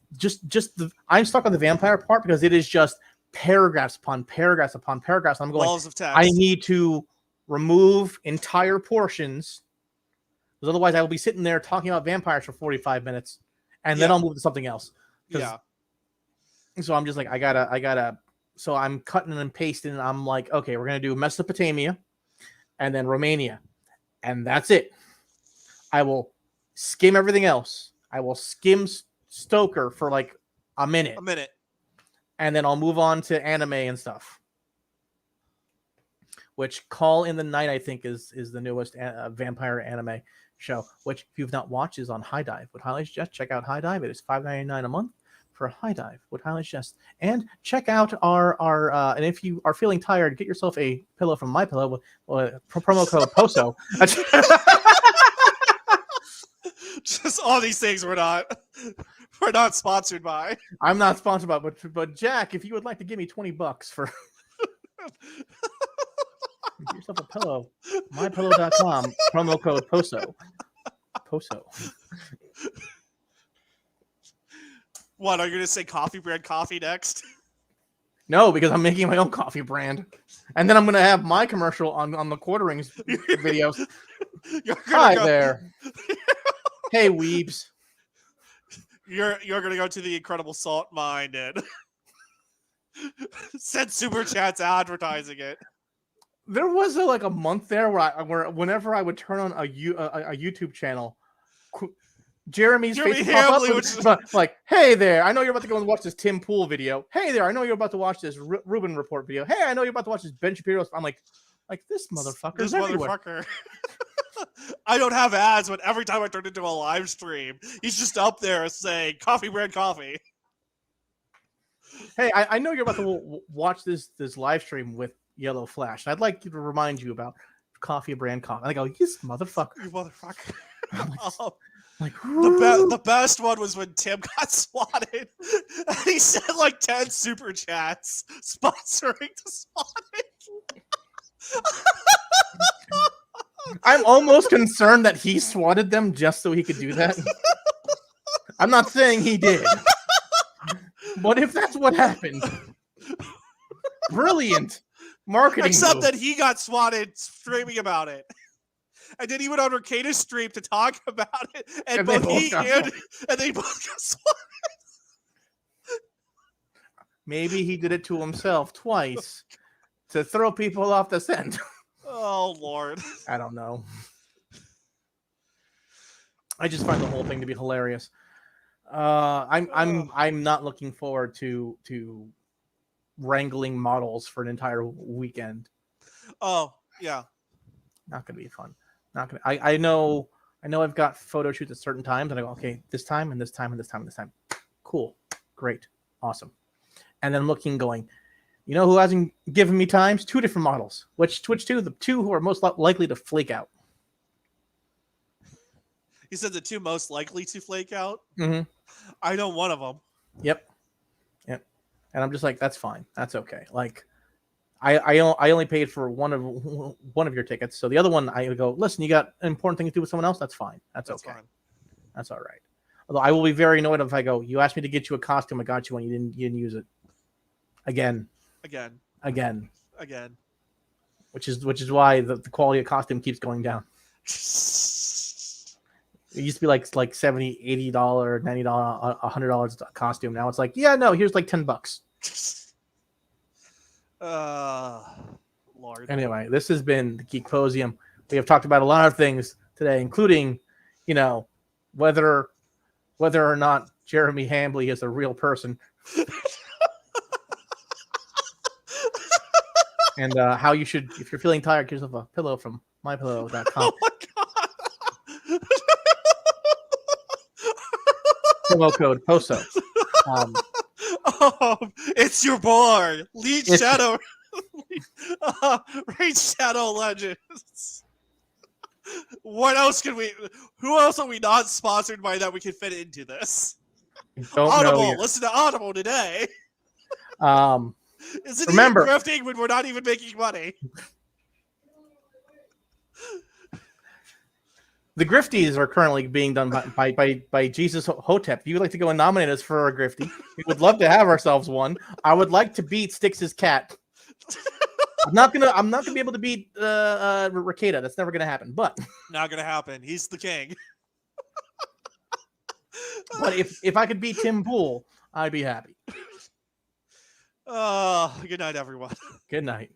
I'm stuck on the vampire part because it is just paragraphs upon paragraphs upon paragraphs. I'm going, walls of text. I need to remove entire portions because otherwise I will be sitting there talking about vampires for 45 minutes and then I'll move to something else. Yeah. So I'm just like, I gotta. So I'm cutting and pasting, and I'm like, okay, we're gonna do Mesopotamia, and then Romania, and that's it. I will skim everything else. I will skim Stoker for like a minute, and then I'll move on to anime and stuff. Which Call in the Night, I think, is the newest vampire anime show, which if you've not watched is on High Dive. Would highly suggest check out High Dive. It is $5.99 a month for High Dive. Would highly suggest. And check out our and if you are feeling tired, get yourself a pillow from My Pillow with promo code POSO. Just all these things we're not sponsored by. I'm not sponsored by, but Jack, if you would like to give me $20 for get yourself a pillow, mypillow.com, promo code POSO. POSO. What, are you going to say coffee brand coffee next? No, because I'm making my own coffee brand. And then I'm going to have my commercial on the quarterings videos. Hi there. Hey, weebs. You're going to go to the Incredible Salt Mine and send super chats advertising it. There was a month there where whenever I would turn on a YouTube channel, Jeremy's face pop up like, hey there, I know you're about to go and watch this Tim Pool video. Hey there, I know you're about to watch this Ruben Report video. Hey, I know you're about to watch this Ben Shapiro. I'm like this motherfucker. This motherfucker. I don't have ads, but every time I turn into a live stream, he's just up there saying coffee brand coffee. Hey, I know you're about to watch this live stream with Yellow Flash. I'd like to remind you about coffee brand coffee. And I go, yes, motherfucker. You motherfucker. Like, the best one was when Tim got swatted. And he sent like 10 super chats sponsoring the swatting. I'm almost concerned that he swatted them just so he could do that. I'm not saying he did. But if that's what happened, brilliant marketing. Except move. that he got swatted streaming about it. And then he went on Arcada's stream to talk about it. And both he and they both got swatted. Maybe he did it to himself twice to throw people off the scent. Oh, Lord. I don't know. I just find the whole thing to be hilarious. I'm not looking forward to wrangling models for an entire weekend. Oh, yeah. Not gonna be fun. Not gonna. I know I've got photo shoots at certain times, and I go, okay, this time and this time and this time and this time. Cool, great, awesome. And then I'm looking, going, you know who hasn't given me times? 2 different models. Which two? The 2 who are most likely to flake out. You said the 2 most likely to flake out? Mm-hmm. I know one of them. Yep. And I'm just like, that's fine. That's okay. Like, I only paid for one of your tickets. So the other one, I go, listen, you got an important thing to do with someone else? That's fine. That's okay. Fine. That's all right. Although I will be very annoyed if I go, you asked me to get you a costume, I got you one, you didn't use it. Again. Which is why the quality of costume keeps going down. It used to be like $70, $80, $90, $100 a costume. Now it's like, yeah, no, here's like $10. Lord. Anyway, this has been the Geek-Posium. We have talked about a lot of things today, including, whether or not Jeremy Hambley is a real person. And how you should, if you're feeling tired, get yourself a pillow from mypillow.com. Oh my God. Promo code POSO. It's your boy, Lead Shadow. Raid Shadow Legends. What else can we? Who else are we not sponsored by that we can fit into this? Audible. Listen to Audible today. Isn't remember, grifting when we're not even making money? The grifties are currently being done by Jesus Hotep. If you would like to go and nominate us for a grifty, we would love to have ourselves one. I would like to beat Styx's cat. I'm not gonna be able to beat Ricada. That's never gonna happen. But not gonna happen. He's the king. But if I could beat Tim Pool, I'd be happy. Oh, good night, everyone. Good night.